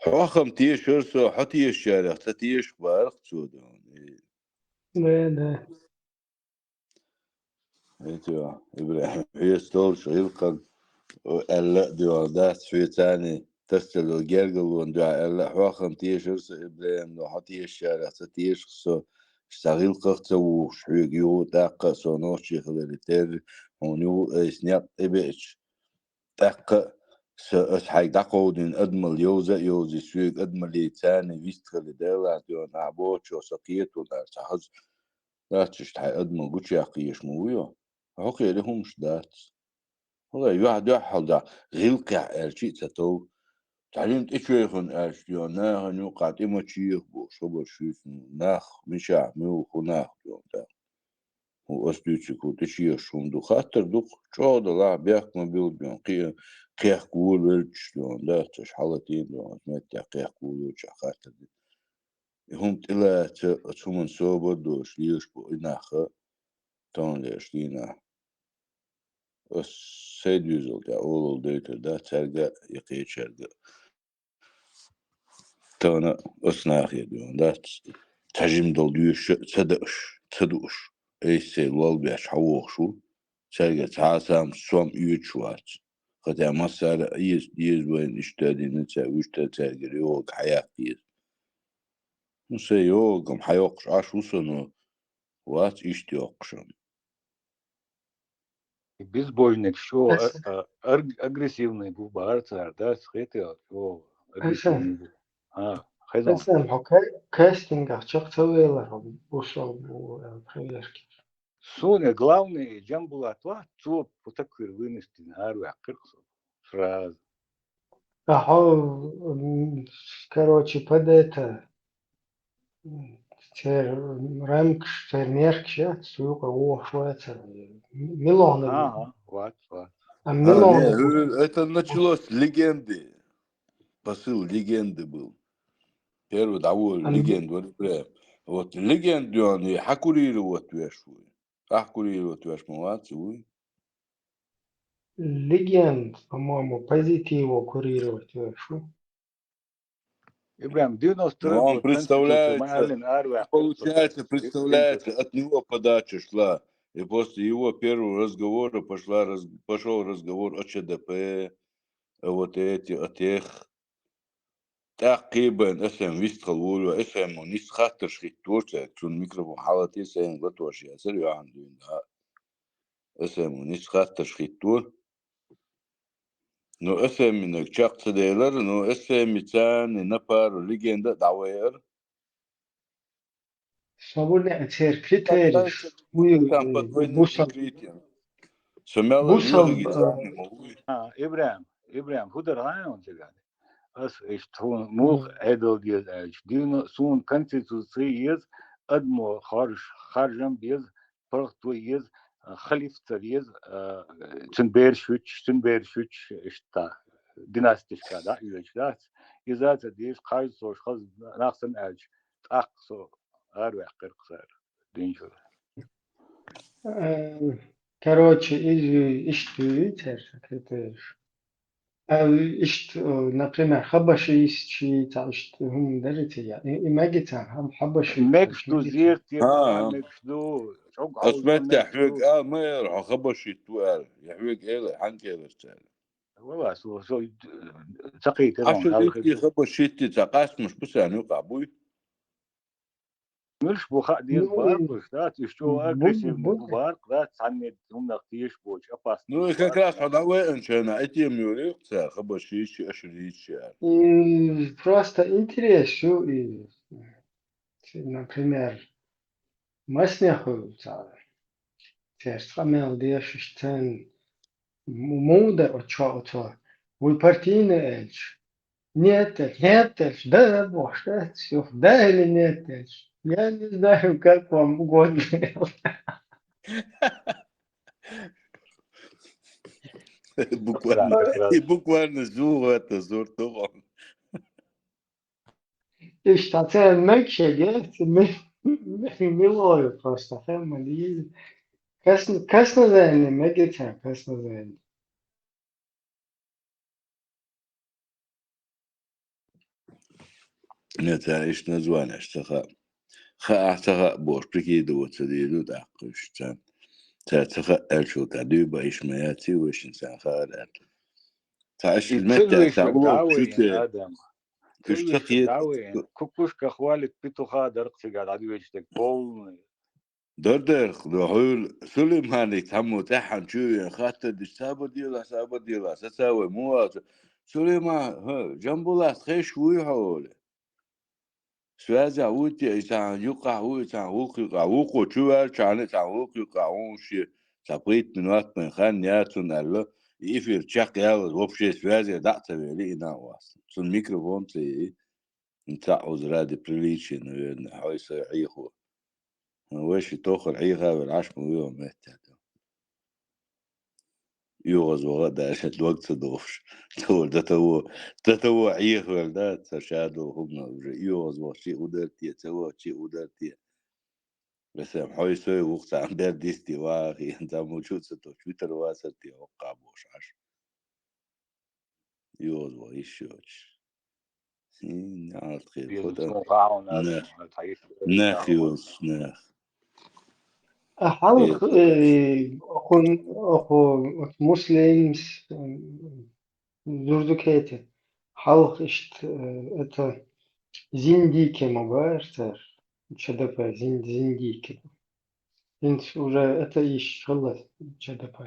حواخم تيش هرسو حتيش شارع تيش بارق سودان Да. ايتو ابراهيم يستول شغيلقن الا ديو داس في تاني تستلو جرجل دعا الا حواخم تيش هرسو ابراهيم لو حتيش شارع تيش خسو اشتغيل قختو شحيقيو تاقا سونوش يخلال تير هونيو اسنيق ابيش تاقا حي دقودين أدمل يوزي سويق أدمل تاني ويستخل ديلا ديون عبوش وسقيت ولا تحز لا تشتحي أدمل قوش يقيش مويو حقي لهمش دات والله يوحد يحل دا غلقع الشيء تتو تعلمت إيش يخن أش ديون ناخ نوقع إما تشيخ بو شبر شوف ناخ مشاع ميوخ وناخ ديون دا وأستيتشكو تشيخ شوندو خاطر دوخ شو دا لا بيخ مبيل ديون قيح قول ولش ديون دا تش حالتين ديون متى قيح قول ولش خاطر هم تلا تشومن صوبر دوش ليش بو إناخ تون ليش لينا السيد يوزل دا أول ديتر دا ترجع يقيت شرجع تونا أصناخ يديون دا تجم دول يوش تدوش أي سي لول بيش حووخ شو ترجع تعاسام سوام يوتشوات خاطر مسألة يز وين اشتادي نتا ويشتا ترجع يوغ حياة يز نسي يوغم حيوقش عاش وصنو وات اشتيوقشن безбожник шо Ас- агрессивный был барцар да схетел шо Асам, агрессивный был хайзон Асам, кастинг, что целый ушел в проверке. Соня главный джам была то цо потакыр вынести на ару акырсо сразу Короче, под это, рамк, мерк, сейчас, сука, о, Швеция, Милонову. вот А не, Милонову, это началось с легенды. Посыл легенды был. Первый довольно а легенда. Вот прям. Вот легенду они хакурировать вешвуй. Хакурировать веш молодцы. Легенд, по-моему, позитиву курировать вышу. Ибрам, Но он 92 год Конституция, представляется, Майлин Арвах. представляется, от него подача шла. И после его первого разговора пошел разговор о ЧДП, вот эти, о тех. تقريبا اسم ويستخلولو اسم ونيس خاطر شخيتوش تون ميكروفون حالتي سين غطوش يا سريع عندي اسم ونيس خاطر شخيتور نو اسم من شاق ديلر نو اسم ميتان نبر ليجندا دعوير Sabun eter kriterиш. Busal, سمعنا busal, اليوغي جيزاني موي Ибрам, худо район сега. As is toen moog edel dies uit. Die zo'n constitutie is, admo harjam dies, parto is, khalifa dies, ten beerswitch is ta. Dynastisch da, ülich dat. Is dat dies kaiz so schaz nachsen uit. Ach so, arweg kirkser. Danger. короче, иштер крiterиш. إشت например, хабашистчи, تعشت هم درجة يعني ما قلت هم حبشي مكشتو زير تيبا مكشتو شوق اسمعت يحويق ما يروح خبشي توال يحويق إيه حنكي رسالة والله سو تقيت عشان إنتي خبشي تقاس مش بس يعني يوقع بوي مش بوخا ديز بارك ذات يشتو اجريسيف بارك ذات عني هم نقتيش بوش اباس نو كاكراس هذا وين شنا اتي ميوريك تا خبشيش اشريش يعني просто интересно, например, масняху терстрамел диашштен муда очото вы партийный эльч. Нет, да, может, все, да или нет, я не знаю, как вам угодно. буквально зур это зур طبعا İşte mekşe милою просто, хэммэли. Касно зайны, мегетен, касно зайны. нет ايش نزوان اشتغل اشتغل بوش بكيدو وتديدو تعقش تتخيل شو تعديبا ايش مياتي وايش انسان خالد تعيش المتى تعود شو ادم تلويش دعوين كوكوش كخوالك بيتو خادر قاعد عدو يشتك بول دردر دهول سليماني تمو تحن شو خاطر دي سابا ديلا سساوي مو سليمان جنبولا خيش ويحول سوازا وتي إنسان يقع هو إنسان وقع وقع شوال كان إنسان وقع ونشي تبريت من وقت من خانياتون الله يفير تشاق يلا وبشي سوازا دعت بيلي إنا واصل سون ميكروفون تي نتاع وزرادي بريليشي نو حويس عيخو وش توخر عيخا بالعشم ويوم مهتد يوغز وغدا عشان الوقت صدوفش تتو عيخ ولدات سشادو هم يوغز وشي ودرتي تسوى شي ودرتي بس محوي سوي وقت عم ديستي واخي انت موجود ستو تويتر واسرتي وقع بوش عش يوغز ويشوش نعرف خير خدا ناخ يوز ناخ Halk, Muslims, Zurdukete. Halk işte, это зиндики мабарцер, ЧДП, зиндики. Уже это ишалlah ЧДП.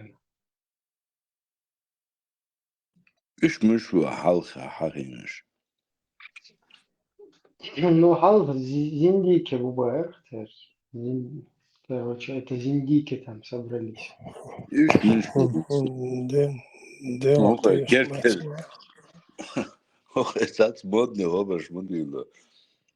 إيش مش وحلقة حقيمش Ну, halk зиндики мабарцер. Короче, это зиндики там собрались. إيش مش Демократия. كيف اساس مودني وبش مودني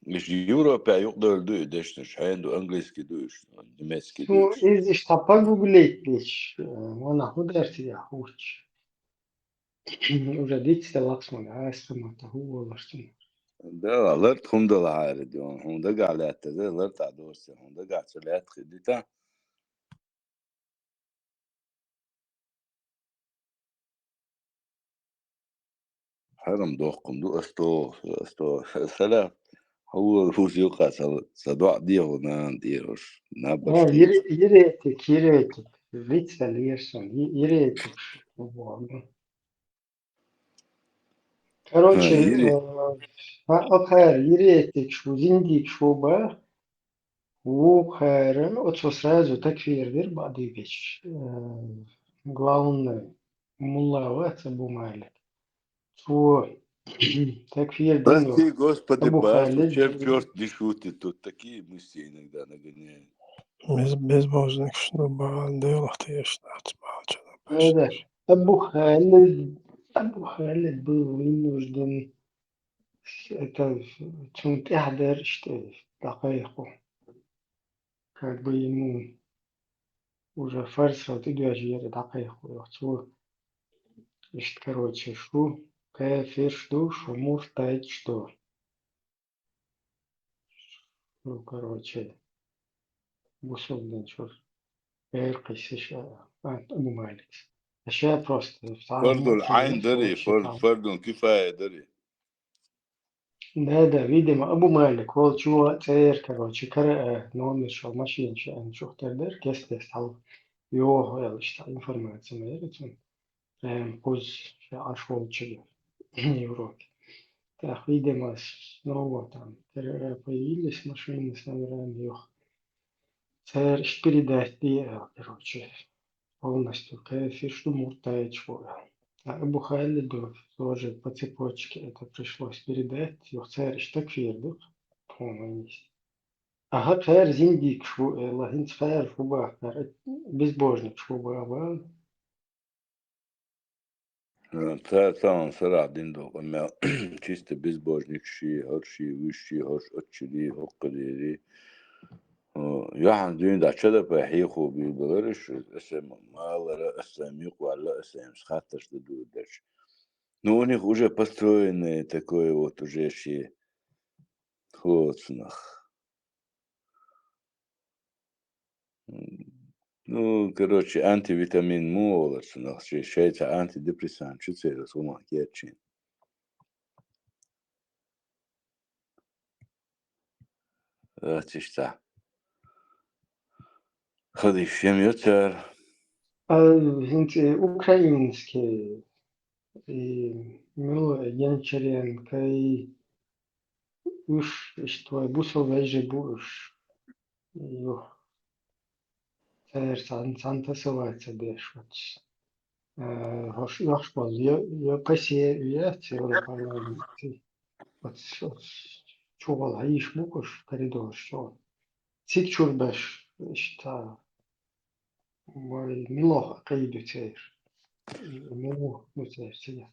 مش يوروبا يقدر دو دش شحين دو انجليزكي دوش نمسكي Ну, دوش из погуглить, она худерти я хуч. Уже дичь лаксман, а эстамата хуа лаштин. ده alert hunda la hayri diyor. Hunda galette de alert adorsa. Hunda gatsalat khidita. حرم دوقندو استو سلام هو يقع صدوع ديه نان ديروش نابش خيز Jiretik. Vitsel yersen. Jiretik. Короче, يري أبخير يريتك شو زنديك شو با وبخير أتشو сразу такфир дер بعدي بيش главное муллават Абу Малик. Шо такфир Прости, дем Господи, Абу Басу, чем Халид. черт не шутит, тут такие мысли иногда нагоняют. Безбожник, что бал делать, я штат спал, هذا أبو خالد был вынужден это تحضر دقائقه как бы ему уже фарс вот идешь دقائق ويحصل короче شو كافر شو مرتد شو ну короче وصلنا شو غير قصة أبو مالك أشياء просто فرد تعلمات العين دري شيء فرد كفاية دري ده видимо أبو مالك هو شو تير короче كره نون شو ماشي شو شو تقدر كيس تحول يو يلا اشتغل информация ميرتون قوز عشوال شيء Европе. Так, видимо, снова там появились машины с номерами их. Царь передать короче, полностью кефир, что муртает чего. А Абу Халиду тоже по цепочке это пришлось передать. Их царь штакфир, да? По-моему, есть. Ага, царь зиндик, что лагин царь, что безбожник, что был. Tamam sıra dindo ama çiste bezbojnik şey her şey vişi hoş açılı hokkaderi يعني دين دا شدا بحيخو بيبلرش اسم مالرا اسم يقوى اسم خاطرش دو دش но у них уже построены такое вот уже все хлоцнах. Ну, короче, антивитамин молочнах, шейца антидепрессант, что это с ума керчин. Это что? Ходи, всем ютер. Sind украинские янчарен, кай уж что бусол вежи буш, ее царь санта сывается беш вот. Хош яхшпал, я пасе я Европарламент, вот чувал аиш мукуш коридор что. Цик чурбеш, что милох кайду царь, милох ну царь сидят.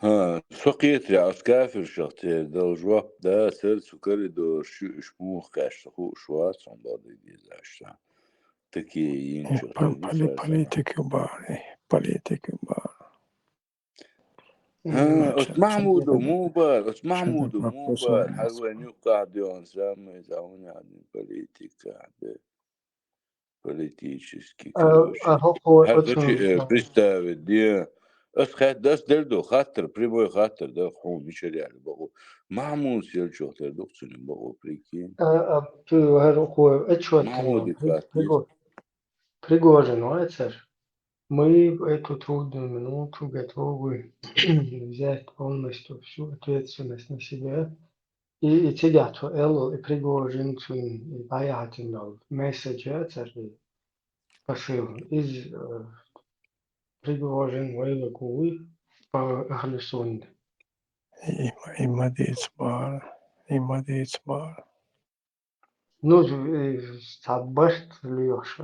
ها سقيت يا كافر شغتي دو جواب دا سر سكري دو شموخ كاش خو شوات صن بعد يزاشتا تكي ين شغتي دي ساسا политики бар. ها اس محمود مو بار اس Что محمود это مو вопрос بار у нас? حلوة نيوكا ديون سامي زاوني عن политика политический, короче. Хачи представить, где дас дердо хаттер, прямой хаттер, да, ху, мичеряли, богу. Мамун сел чохтер, докцуним, богу, прикинь. Мамуди квартир. Пригожин, царь. Мы эту трудную минуту готовы взять полностью всю ответственность на себя. И тебя, Элл, и Пригожин, и Баятин, месседж, царь, посыл из Пригожин, Вейлакуи, по Ахлесунде. Имадец бар. Ну, саббарт льёшь,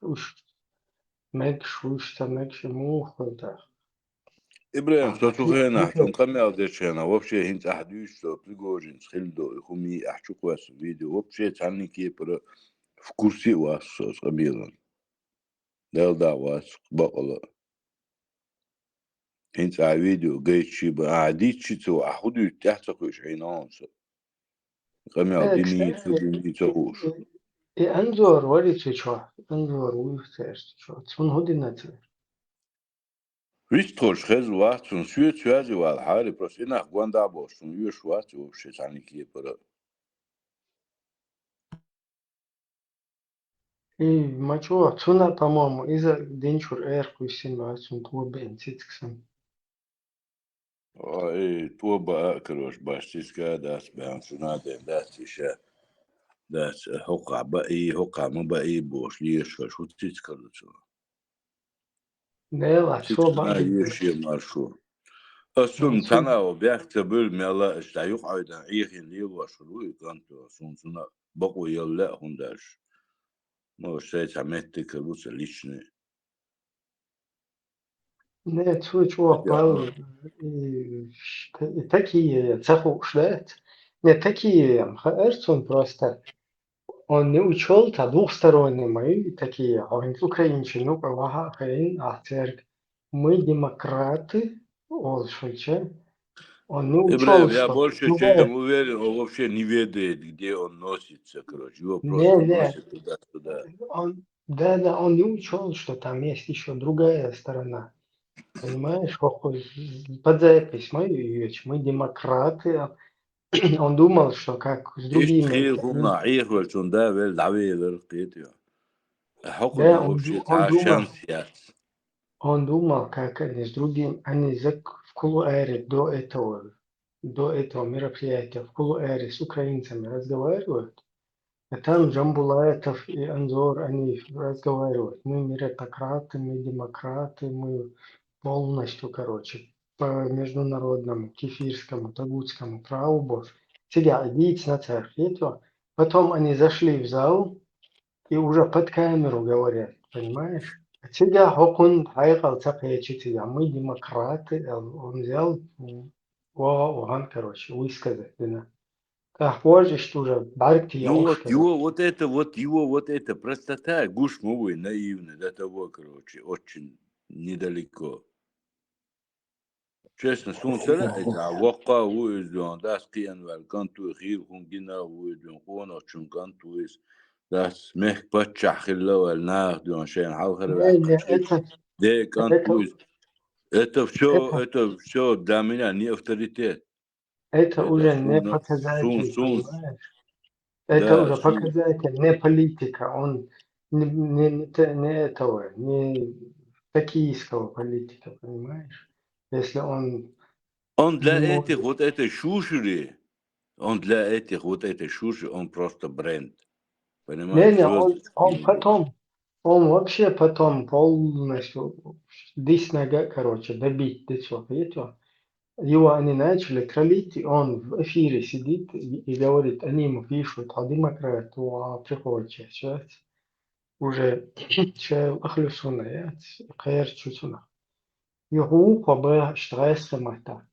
уж мекш, муха, Ибраим, сотухена, тонками алдечена, вообще хинт ахдюш, что Пригожин, схильдо, хуми, ахчук вас видео, вообще цанни кипра в курсе вас, сабилан. Дел да вас, бакала. انت فيديو جاي شي بعديت شي تو اخذ تحتقش عينانس قمع ديني تدني تقوش انظر ولی تو چه انظر ویفترس چه تون هودی نتر ويستوش خز واحد سون سويت سوازي والحالي بس انا اخوان دابوش سون يوش واحد وشي تاني كي برا и мачо туна по-моему из-за денчур эр кусин васун то бенцитсен اي تو بقى كروش باشتيس كاداس بان سونادين داس تشا داس هوقع بقى هوقع ما بقى بوش ليش شو تتكلم نيلا سو تتكلم بعد يشي مارشو أصلا سو تنا وبيحتبل ملا استعيق عيدا عيخين ليه وشلوي كانتو أصلا سنا بقوا يلا هنداش ما شيء تعمتك بوس ليشني не цу чо пал такие цеху шлет не такие эрцун просто он не учел-то двухсторонние мы такие он украинцы ну вага хрен ахтерк мы демократы ол шуче он не учел Ибраим, я что больше чем другая уверен, он вообще не ведает, где он носится, короче. Его не просто не носит туда-сюда. он да он не учел что там есть еще другая сторона. Понимаешь, какой под запись мы демократы. Он думал, что как с إيش другими, تخيل هم نعيخ والشون ده بالدعوية للقيت حقد да, вообще он думал, шанс есть. как они с другим, они в кулуаре до этого мероприятия, в кулуаре с украинцами разговаривают, а там Джамбулаев и Анзор, они разговаривают. Мы меритократы, мы демократы, мы полностью, короче, по международному, кефирскому, тагутскому праву, боже. Сега, идите на церковь. Потом они зашли в зал и уже под камеру говорят, понимаешь? Сега, хокун, хайгал, цапечи, мы демократы. Он взял, он, короче, высказать, да. Как позже, что уже барки я Ну ушки. вот это простота, гуш мовый, наивный, до того, короче, очень недалеко. Честно, сунцера это вака уйдён, дас киен вал канту хил кун гина уйдён, кона чун канту is дас мех пачах хилла вал нах дён шен хавхар вал Не, качеш. Де канту is это это, все для меня не авторитет. это Это уже не сун, показатель, сун, понимаешь? Это да, уже сун. показатель не политика, он не этого, не токийского политика, понимаешь? Если он Он для не этих может... вот этой шушери, он просто бренд. Понимаешь, Не, звездочки его. он вообще потом полностью дись нога, короче, добить до чего, видите? Его они начали троллить, и он в эфире сидит и говорит, они ему пишут, а демократ, приходит сейчас, уже чай أخلصونا يا خير شوتونا يهو قبا شтресса мата.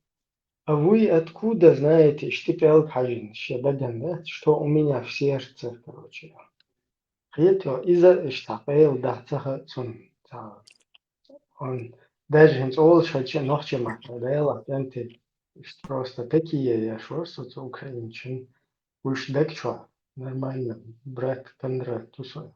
А вы откуда знаете, что пел Хажин, да, что у меня в сердце, короче. Это из-за штапел, да, он даже не all шаче ночи мата, да, ладенты, просто такие, я что украинчин, уж декчо, нормально, брат, Кондрат, тусой.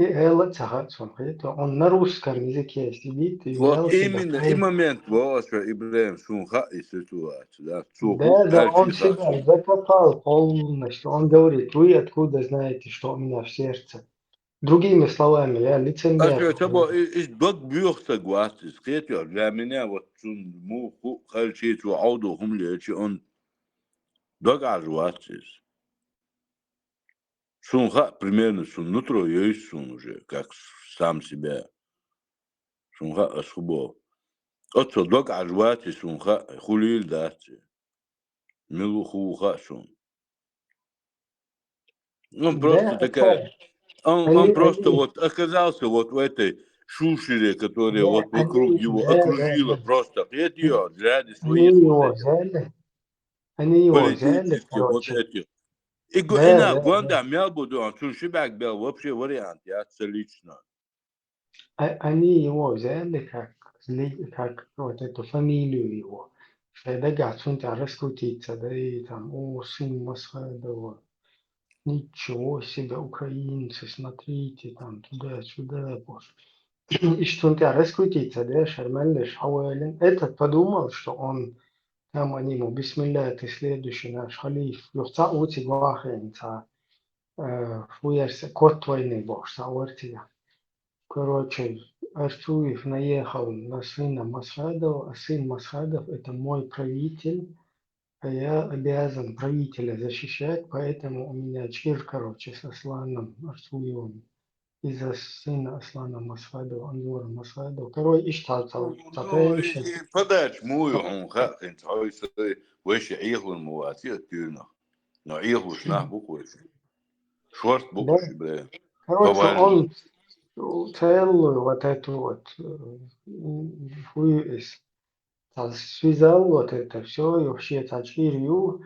И Элла Цагатсон, он на русском языке сидит и Вот взял себя. именно и момент вот Ибраим Сунха и ситуация, да, Суху Да, он Альчиха себя закопал полностью. Он говорит, вы откуда знаете, что у меня в сердце? Другими словами, я лицемер. طبعا ايش بق بيوخت جوات سكيتو لامنا وتشون مو خو خالشيت وعودو هم ليش اون دق جواتس Сунха примерно сун нутро есть сун уже, как сам себя. Сунха особо. Отцо док ажвати сунха хулил дати. Милу хуха сун. Он просто Да, такая, он просто они, вот оказался вот в этой шушере, которая да, вот вокруг его окружила да. просто. Это ее ради Они своих вот его этих взяли, они его взяли, политических вот короче. этих. Да, И да. Гуанда мял буду, он шибак был вообще вариант, я лично. Они его взяли как как вот эту фамилию его. Всегда гацун раскрутиться, да и там, о, сын Масхадова, ничего себе, украинцы, смотрите, там, туда-сюда, и что он раскрутиться, да, Шармелеш Хауэлен. Этот подумал, что он там они ему, бисмилля, ты следующий наш халиф, юхца ути гвахенца, фуерся, кот войны бог, сауртия. Короче, Арцуев наехал на сына Масхадова, а сын Масхадов это мой правитель, а я обязан правителя защищать, поэтому у меня чир, короче, с Асланом Арцуевым. Из-за сына Аслана Масхадова, Анзора Масхадова. Короче, ищтал, цапеншин. فداش مو يحون خاق انت عايز وش عيهو المواتي تيرنا نعيهو سناه بوكوش شورت Да, بوكوش بلا короче, فوالي он целую вот эту вот хуй связал вот это все, и вообще тачкирию,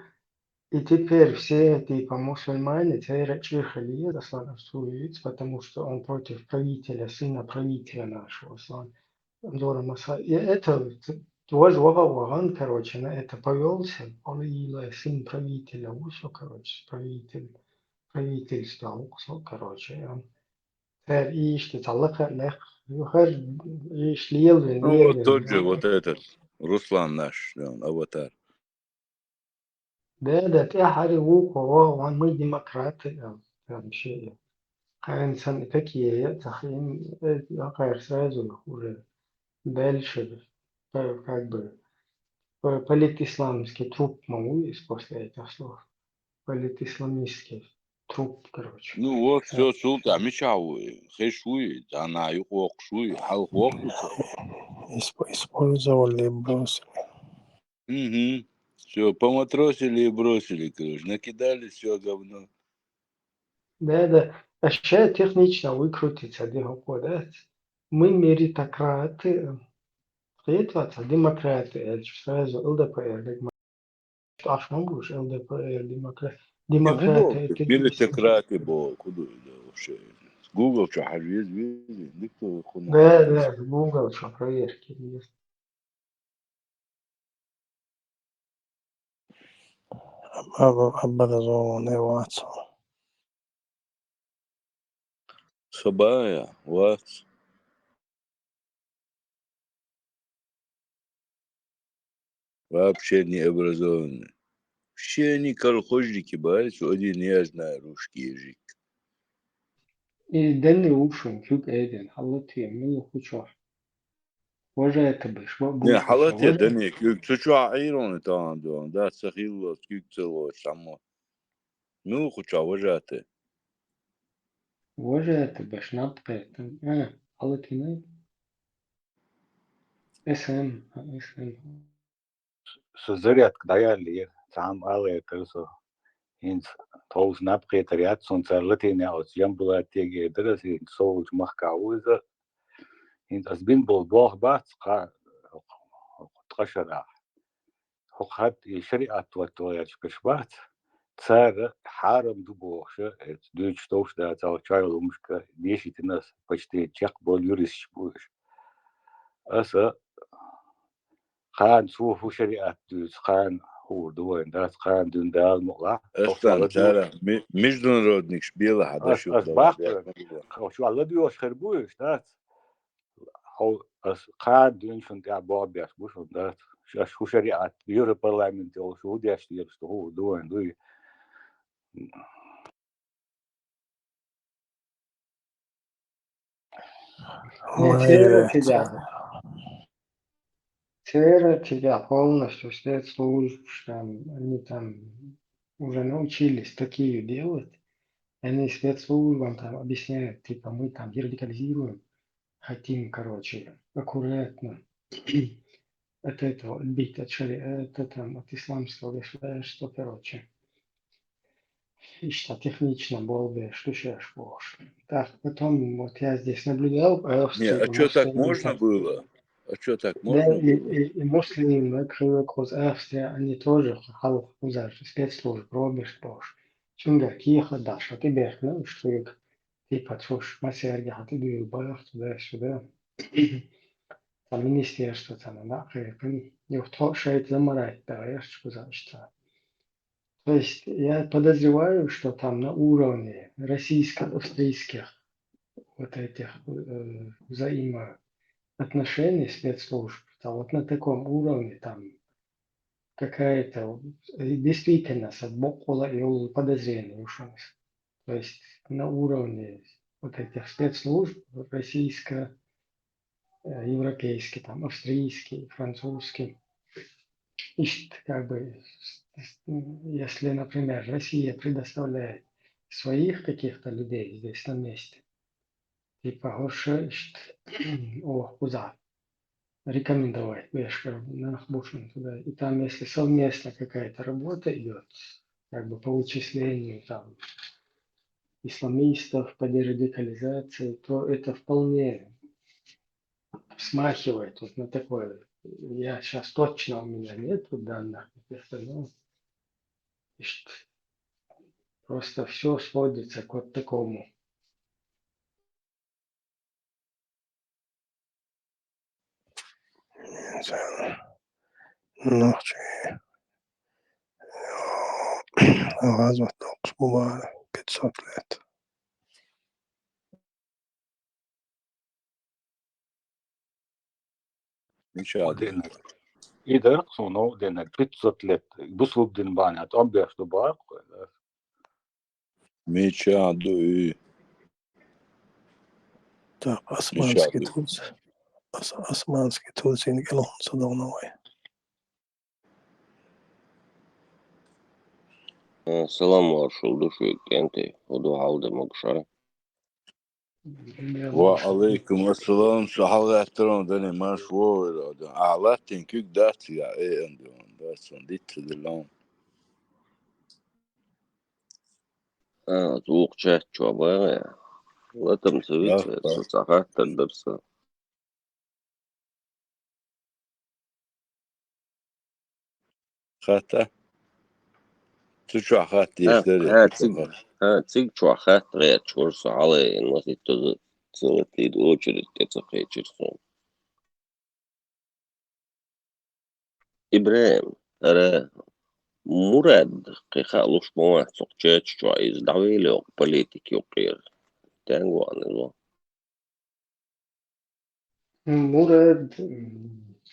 и теперь все типа мусульмане теперь чихали Аслан Суиц, потому что он против правителя, сына правителя нашего, Аслан Анзора Маса. И это тоже Ваган, короче, на это повелся, он и сын правителя, все, короче, правительство, короче, Her işte talaka lek her iş Ну вот левый. тот же вот этот Руслан наш, он аватар. Да, те хари вуко, ван мы демократы, там шея. Инсан такие, тахим, акар сразу уже дальше, как бы, политисламский труп могу есть после этих слов. Политисламистский труп, короче. Ну вот все султа мечауи, хэшуи, она юхок шуи, халхок. Использовали бросили. Угу. Все, поматросили и бросили, короче, накидали все говно. Да, а ще технично выкрутиться, да? Мы меритократы, приятельство, демократы, сразу ЛДПР, аж могуш ЛДПР, демократы, это Меритократы был, куда это вообще? Google что, харвез, вези, никто хуна. Да, Google, что проверки есть. Образованный Ватсон. Собая, вот. Вообще не образованный. Вообще они колхозники, бывают, что один я знаю русский язык. И дальний ушен, чук эден, халатия, мило хучо. Воже это бишь, Не, халатия, да не, ты что, айрон это андон, да, сахило, скик цело, само. Ну, хоча, вожати. Воже это бишь, напред, халатина. СМ. Så заряд даяли сам але кэрсо инс тоус напкетариат сонцарлатине aus ямбулатиге дрэси соуч махкауза инс асбин бол бог бац qa тqashara хохат шариат ватояч кшбат цар харам дубохша дүүч тоуш да цаа чайл умшка дешитинас почти чак бол юрис буш аса خان سوف شريعة خان هو دوين داس خان دون دال مغلا Están, cara, международник шбила, хада шутла. أس باقي شو الله ديوش خربوش داس هو أس خان دون شون تاع بابياس بوشون داس شو شريعة يورو برلمانت أو شو دياش دياش هو دوين دوي Тебя полностью спецслужб, там, они там уже научились такие делать. Они спецслужбам там объясняют, типа, мы там радикализируем, хотим, короче, аккуратно от этого отбить, от шариата, там, от исламского государства, короче. И что технично было бы, что сейчас можешь. Так, потом вот я здесь наблюдал, Не, а что так можно было? А что так Да, можно было? и муслимы, Крылокоз, Австрия, они тоже халк узарши, спецслужб, робиш, бош. Чунга, киха, даш, а ты бег, ну, что их, типа, чушь, масерги, а ты бил бах, туда-сюда. министерство там, да, никто шеет замарать, да, я сказал, что. То есть я подозреваю, что там на уровне российско-австрийских вот этих взаимоотношений спецслужб, там, вот на таком уровне там какая-то действительно было и подозрение ушелось. То есть на уровне вот этих спецслужб российско-европейский, там, австрийский, французский. И как бы, если, например, Россия предоставляет своих каких-то людей здесь на месте, типа горше, куда рекомендовать Вешкару на Бушин туда. И там, если совместно какая-то работа идет, как бы по вычислению там исламистов, по дерадикализации, то это вполне смахивает вот на такое. Я сейчас точно у меня нет данных каких-то, но просто все сводится к вот такому. Nokci غزوة مبارك كتصلت مش عارف ودينك إذا صنو دينك بتسطلت بسلوب دين بانات أم بيشتو باق مش عارف tak مش Osmanski tulsin gelon sadonaway. Salam marshal dušu kenti odu hauda mokšara. وعليكم السلام صحة احترام دني ما شوور أعلاتين كيك داتي يا إيه عندهم داتون ديت دلهم Tuuq chatchua baga. Latam savitsa, sacahat dabsa. خاطة تشوع خاتي يشتري Cik čuahat rea čursa ale nasi tuzu целый очередь тецахечерсон. Ibrahim, ara Murad قيخالوش موات سوق chatchua iz davile politik yuqir. Tanguan lo. Murad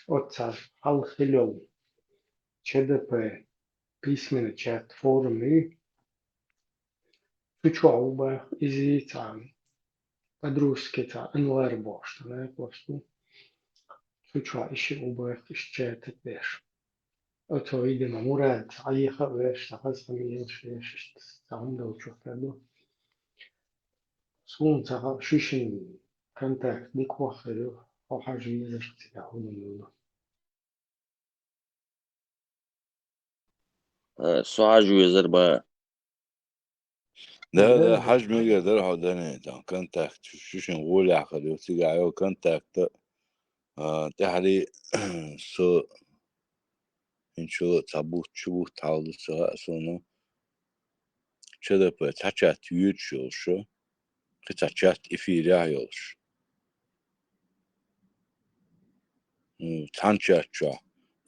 отца Алхилев, ЧДП, письменный чат, форумы, учеба, изи там, подружки там, Анвар Бош, да, просто учеба еще убах, еще это беш. Ото видимо Мурад, аиха беш, тахас фамилия шеш, там да учеба да. Сун таха шишин контакт, диквахерю, او حاجه يزرت يعود Suaju yazarba. ده حجم يقدر هوداني ده كونتاكت شو نقول عقد وتيجي عليه كونتاكت تحري سو إن شو تابوت تعال سو سونو شده بقى تحشات يوتشو شو كتحشات إفيريا يولش تحشات شو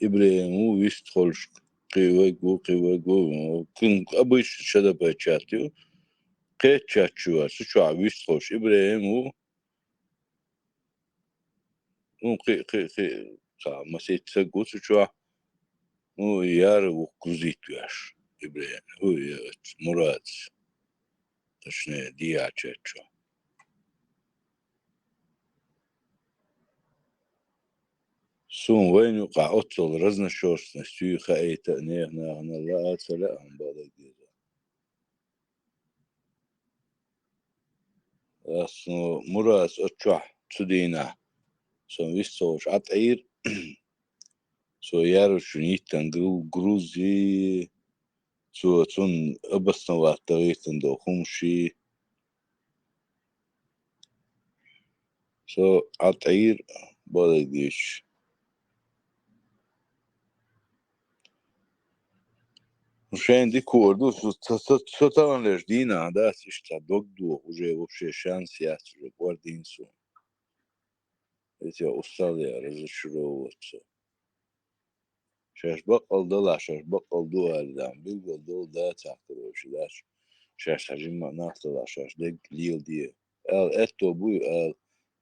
إبراهيم ويستخلش قوة كن أبوش شده بقى تشاتيو قيت تشاتشوا سوشوا ويستخلش إبراهيم قي مسيت سجو سوشوا يار وكوزيت ياش إبراهيم هو مراد تشنه دي عشتشو سون وين يقع أطل رزنا شورس نستوي خاي تأنيه ناغنا لا أتلاهم بعد الجيزة أصنو مراس أتشوح تدينا سون ويستوش عطعير سو يارو شنيتن جروزي سو تون أبسنا واتغيتن دو خمشي سو عطعير بعد الجيش Мшен ди корду, сотан лишь дина, да, сишта догду уже вообще шанс я уже гординсу. إتي أستراليا رزشرو وتسو شاش بقل دلا شاش بقل دوال دام بيقل دول دا تاكلو شداش شاش حجم ناخدلا شاش دق ليل دي اتو بوي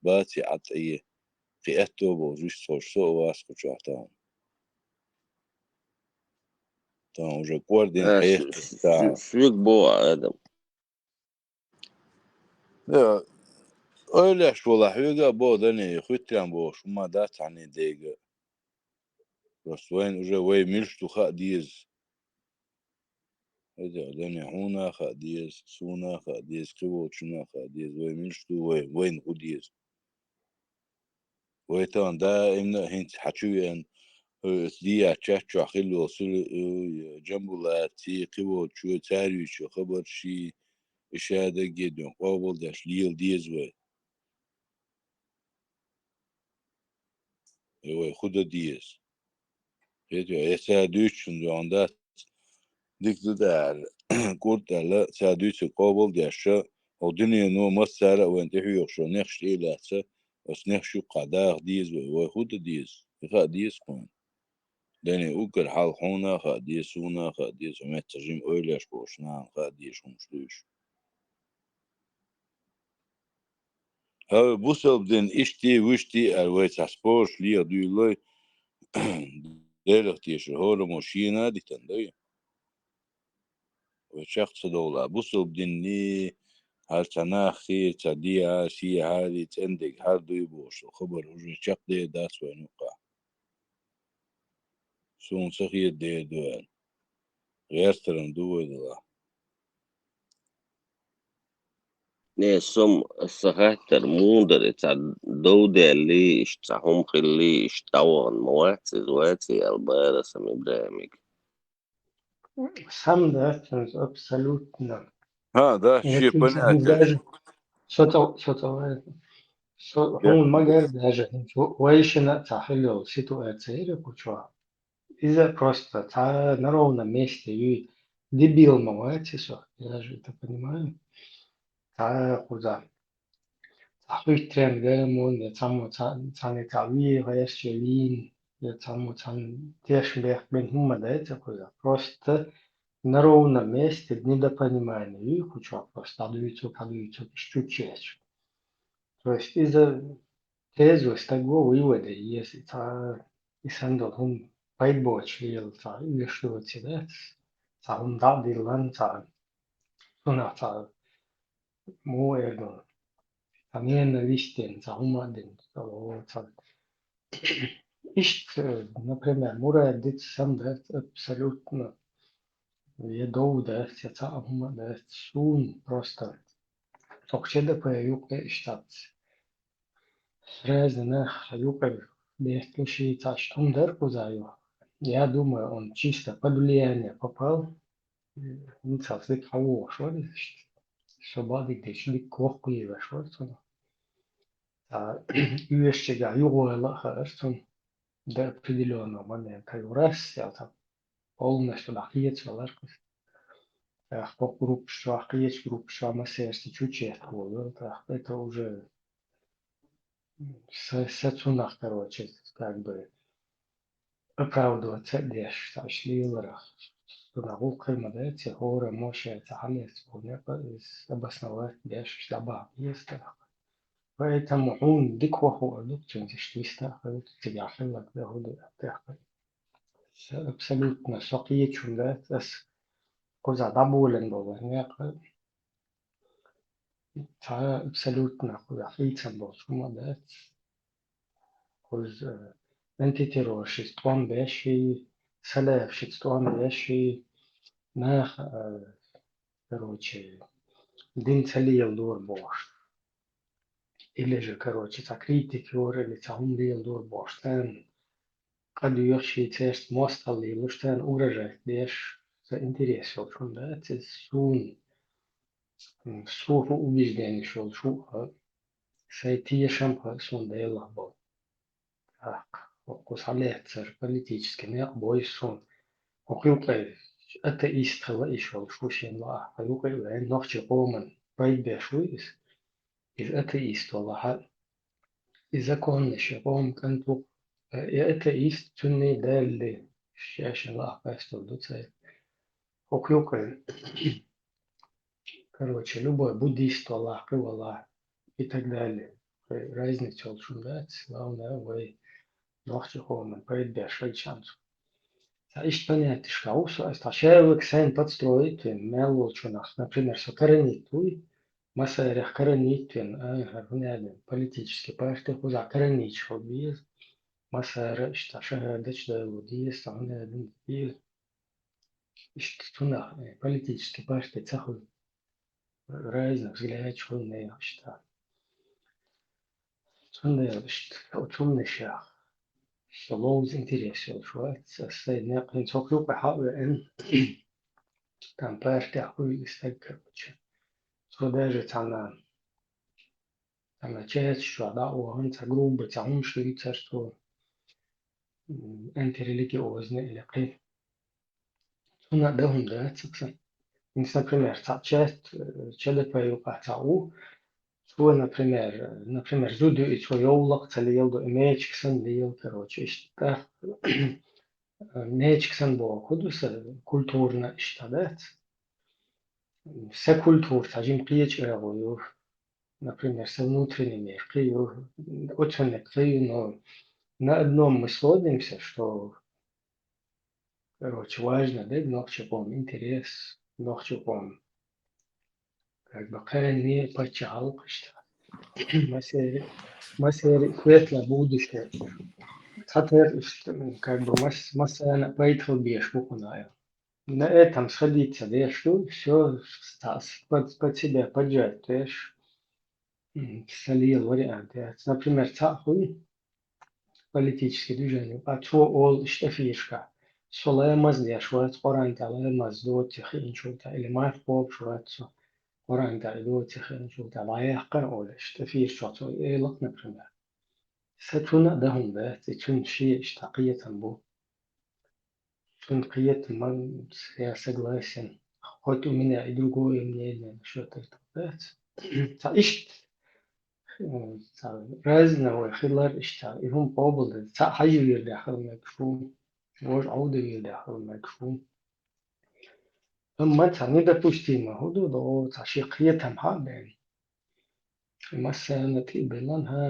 باتي عطيه في اتو بوزوش صوش سو واسكو شاحتان تان уже كوردين حيخ تاع Süyük bu adam. يا öyle şola hüga bu da ne hütyan bu şuma da tane dege بس وين уже وين ملشتو خاديز هذا لأن هنا خاديز سونا خاديز قوة شنا خاديز وين ملشتو وين خديز ويتان دائما هنت حشوين دي تشاتشو خلو وصل جنبولاتي قوة شو تاري شو خبر شي إشادة جدا قابل داش ليل ديز وي خدا ديز هيتو يسادوش شنو عندات ديك دار قلت لا سادوش قابل داش او دنيا نو مسارة وانت حيوق شو نخش إلى بس نخشو قداغ ديز وي خدا ديز خا ديز قوان داني اوكر حال حونا خا ديز سونا خا ديز ومت ترجم اويلاش بوشنان خا ديز همشلوش هاو بوسل بدن اشتي وشتي الويت سبورش ليا دويلوي ديرختيش هورو موشينا دي تندوي وشخص دولا بوسل بدني هل تناخي تديا سي هذه تندق هل دوي بوش الخبر وجه شق دي داس وينوقع سون سخي دي دوال غير ترن دوي دلا Ne som sahater munder ta dode li ishtahum khili ishtawan مواتي زواتي البارة سمي برامج. Sam da jest absolutna. ها ده Ja شي tym samym بناتش zdarzy. Co to هم ما قال даже ويشنا تحلل ситуация куча. Из-за просто та на ровном месте и дебил маватисо, я же это понимаю. Та куда Ахүйтрэн гэмүн цааны тавии хоёрчлын цан тэшбэх бен хумадается куда. Просто на ровном месте недопонимание и куча просто адуицу исчучеч. То есть из-за тезу с того вывода, если та и сандал хум пайбоч вил та и что да, та хум дадилан та суна та муэрдон. También visten, Sahumadin, Ist, например, Мурадит сам дает абсолютно едов дает, я Сахума дает сун просто. Токчеда по юке штат. Сразу юка дает лишь тачтун дерку заю. Я думаю, он чисто под влияние попал. Не совсем кого, что ли? Собади, где шли кохку и вошел. Üyesçiga югойла хартун до определенного момента. И раз я там полностью нахиецвалар. По групп что массерти чучет было. Это уже сацунах, короче, как бы оправдываться деш, шли ларах. Туда гулкой модете, гора, моше, таханец, обосновать деш, штаба, есть так. Поэтому он дикваху адукцию тиштвиста, тигахан лак да худу атахай. Абсолютно сокие чунда тас коза дабулен бова няка. Та абсолютно коза хитсан бол шума да. Коз ентитиро шиствон беши, салев шиствон беши, нах, короче, дин цалил дур бош. Или же, короче, та критики или та умрил дур бош. Kad još i cest mostali lušten uražaj, deš za interes šol šun da, ce suhu ubiždeni šol šuha, sai tije šampa šun da je labo. Так, кусалецер политически не бой сон. Охилкай атеист хала ишол шушен ла. Охилкай вен нохче оман. Байбе шуис. Из атеист вала إذا كون شقوم كنتو يأتى إيست تني دال الشاشة الله باستو دوتسي وكيوكا короче, любой буддист, Аллах, Аллах и так далее. Разница в чем, да, главное, вы нахчи хомен, поедешь швейцарцу. А есть понятно, что человек сам подстроит, мелочь у нас, например, сокоронит, масса коронит, политические партии, куда коронить, что без, масса что шагать, что люди, самые люди, что политические партии, цаху разных взглядов, что не что. Sonda işte oturmuş ya. Şalomuz interesi şu an. Sesle ne kadar çok yok haber en tampar tahu istek için. So derece tana chat şu da o hansa grubu tamam şu içer so interreligiozne ile kay. Sonra da hunda çıksın. Insta primer chat chat payo patau. Что, например, зуду и чоёлок целел до имеечксан лил, короче, что имеечксан бо кудуса культурно штадет. Все культур, тажим клеч эрагою, например, все внутренний мир, клею, очень клею, но на одном мы сходимся, что, короче, важно, да, ночью пом интерес, ночью пом, как бы, не почал, что. Масери светлое будущее. Цатер, как бы, масса поэтому бьешь букуная. На этом сходиться, да, что все под себя поджать, да, солил вариант. Например, цахуй политические движения, а что ол что фишка. Солая мазля, что это Коран талая маздо тихин что-то, или мафоб что это Коран талая тихин что-то, лаяхкан оля, что фиш что-то, إيه например. ستون دهم بات تون شيء اشتاقية بو تون قية من سياسة гласен хоть у меня и другое мнение насчет этого бат تعيشت разного خلال اشتاق يهم قابل حاجة يدخل مكفوم وش عودة يدخل مكفوم أما تاني допустимо هدو دو تشيقية تمها مثلا تقبلن ها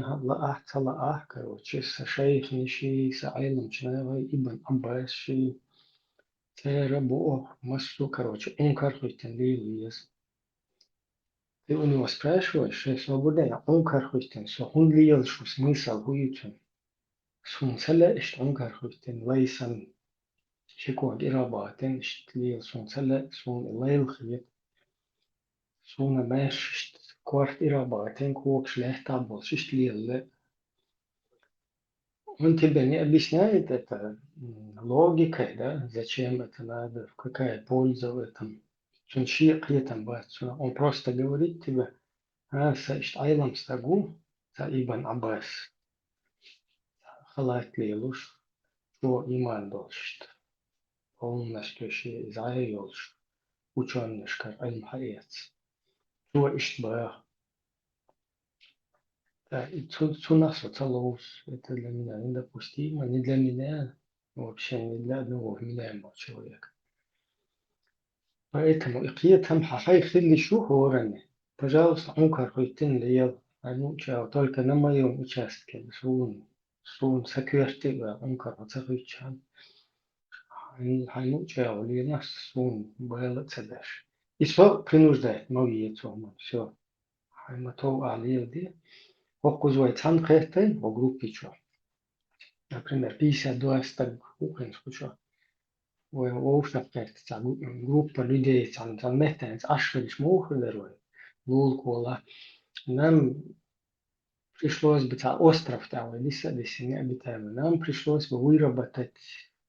هلا короче شيخ نشي سعيلم شناوي ابن عباس شي تربو مسلو короче он кархуйтен лилиес ты у него спрашиваешь что свободен он кархуйтен so он лил что смысл хуйтен сунсала ишт он кархуйтен лайсан شكو إراباتن اشت ليل سунсала سун ليل خيط سونا باش كوارت إراباتن كوك شليح تابوس اشت ليل Он тебе не объясняет это логикой, да, зачем это надо, какая польза в этом. Он просто говорит тебе, айлам стагу, за Ибн Аббас, халат лилуш, что иман должен, полностью заявилш, ученышкар, альм-хаец, что иштбах. Цунасо целоус, это для меня недопустимо, не для меня, вообще не для одного вменяемого человека. Поэтому икиетам хахайх ли шухорами, пожалуйста, ункархуйтин лил, чао, только на моем участке, сун саквертига, ункархуцахуйчан, чао, ли нас сун байла цедаш. И все принуждает, многие цома, все. Хайматов алилди. Оккузуай цан кэхтэй о группе чо. Например, 52 стаг ухен скучо. Ой, оушнап кэхт группа людей цан мэхтэнс ашвэлиш мухэлэрой. Лулкола. Нам пришлось бы остров там, лиса необитаемый. Нам пришлось бы выработать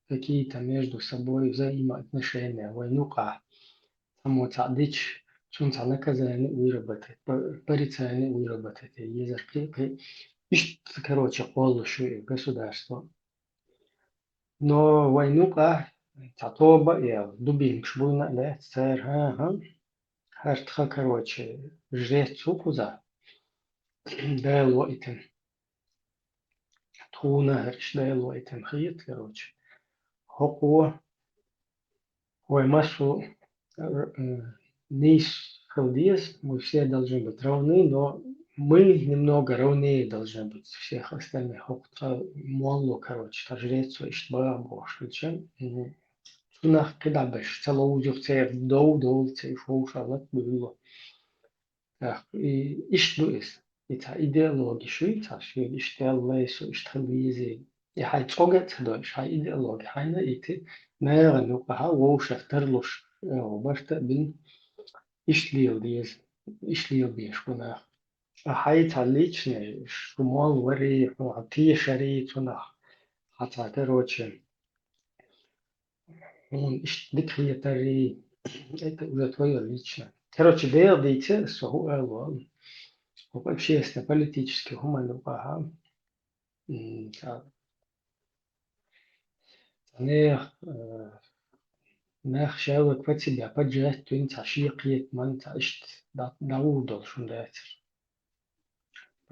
какие-то между собой взаимоотношения, войнука. Само цадыч, чунца наказание выработать, порицание выработать. Езерки. Короче, полностью государство. Но войну татоба я дубин шбуна лет цер хартха короче жрец укуза дало итен تخونا هرش دايلو ايتم خيط كروتش هو مسو ниш халдиес, мы все должны быть равны, но мы немного равнее должны быть всех остальных. Молло, короче, та жрец, иштба, бошки, чем. Цунах кида беш, целоузюх цеев доу, цеев ушалат было. И иштуис, и та идеологи шуица, шуи иштеллесу, иштхалвизи. И хай цогет дойш, хай идеологи, хайна ити, наверное, ну, воушах терлуш, башта бин, إيش ليو ديش كنا حياة ليشني شمال وري وعطية شريط كنا حتى كروتشن هون إيش ديك هي تري إنت وزتويا ليشنا كروتش دير ديتة سو أول وبشيء است политически هما نبقى تانيخ ناخ شاوك فتسي بجات تون تعشيقية من تعشت داودل شون داتر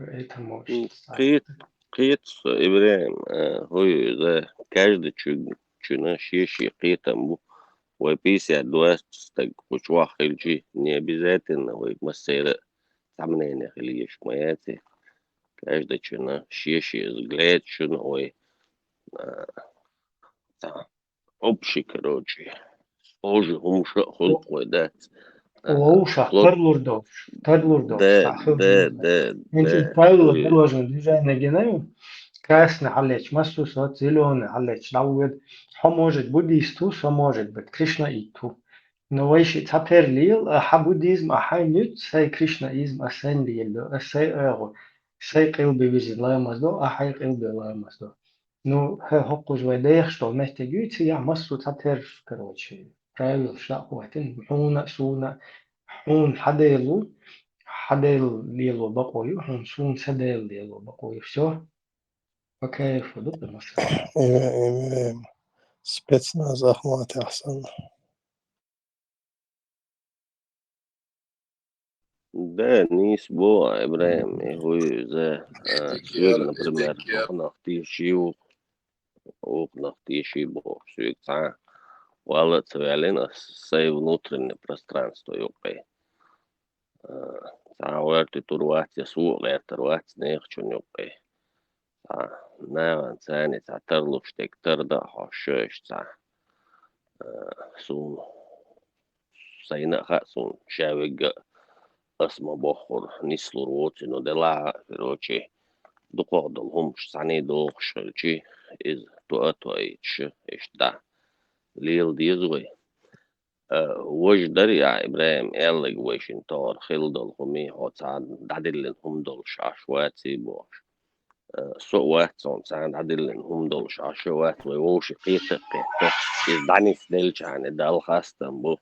это может قيت إبراهيم هو ذا كاجد تشونا شيشي قيتم بو وبيس يدواس تستق وشوا خلجي ني بذات إنه ويمسير تعملين خليش مياتي كاجد تشونا شيشي زغلات شونا وي أبشي كروجي أوجي هم شو خلق ودات ووشا ترلوردوش انت فايل دلوجن ديزاين جنايو красный халеч масус от зеленый халеч дауд хо может буддисту со может быть кришна иту но вайши таперли буддизм хай нют сай кришнаизм асенлиело сай эго сай кылбы визи ламаздо хай кылбы ламаздо ну хокуж вайдех что вместе гюти я масу татер короче правил шахуатин хуна суна حون حديل ليلو بقوي حون سون سديل ليلو بقوي все وكيف ضد مصر спецназ Ахмат أحسن. Да, не сбо, Ибраим, هو ذا سوق например, нахтиши бо сюк са вала цвелина сей внутреннее пространство юпе. Са уерти турвати сук летарвати нехчун юпе. Са наван цани са терлуштек терда хошеш са сун сайна хасун шавига اسمه بخور نسلو روتي نو دلا روتي دقودل همش سعني دوخش شي إز توأتو إيش دا ليل ديزوي وش دري يا إبراهيم إلق ويشن تار خلدل همي هوتسان دادلن هم دل شاشواتي بوش سوات صون سان دادلن هم دل شاشوات ويوش قيتة إز دانيس دلش عن دال خاستن بو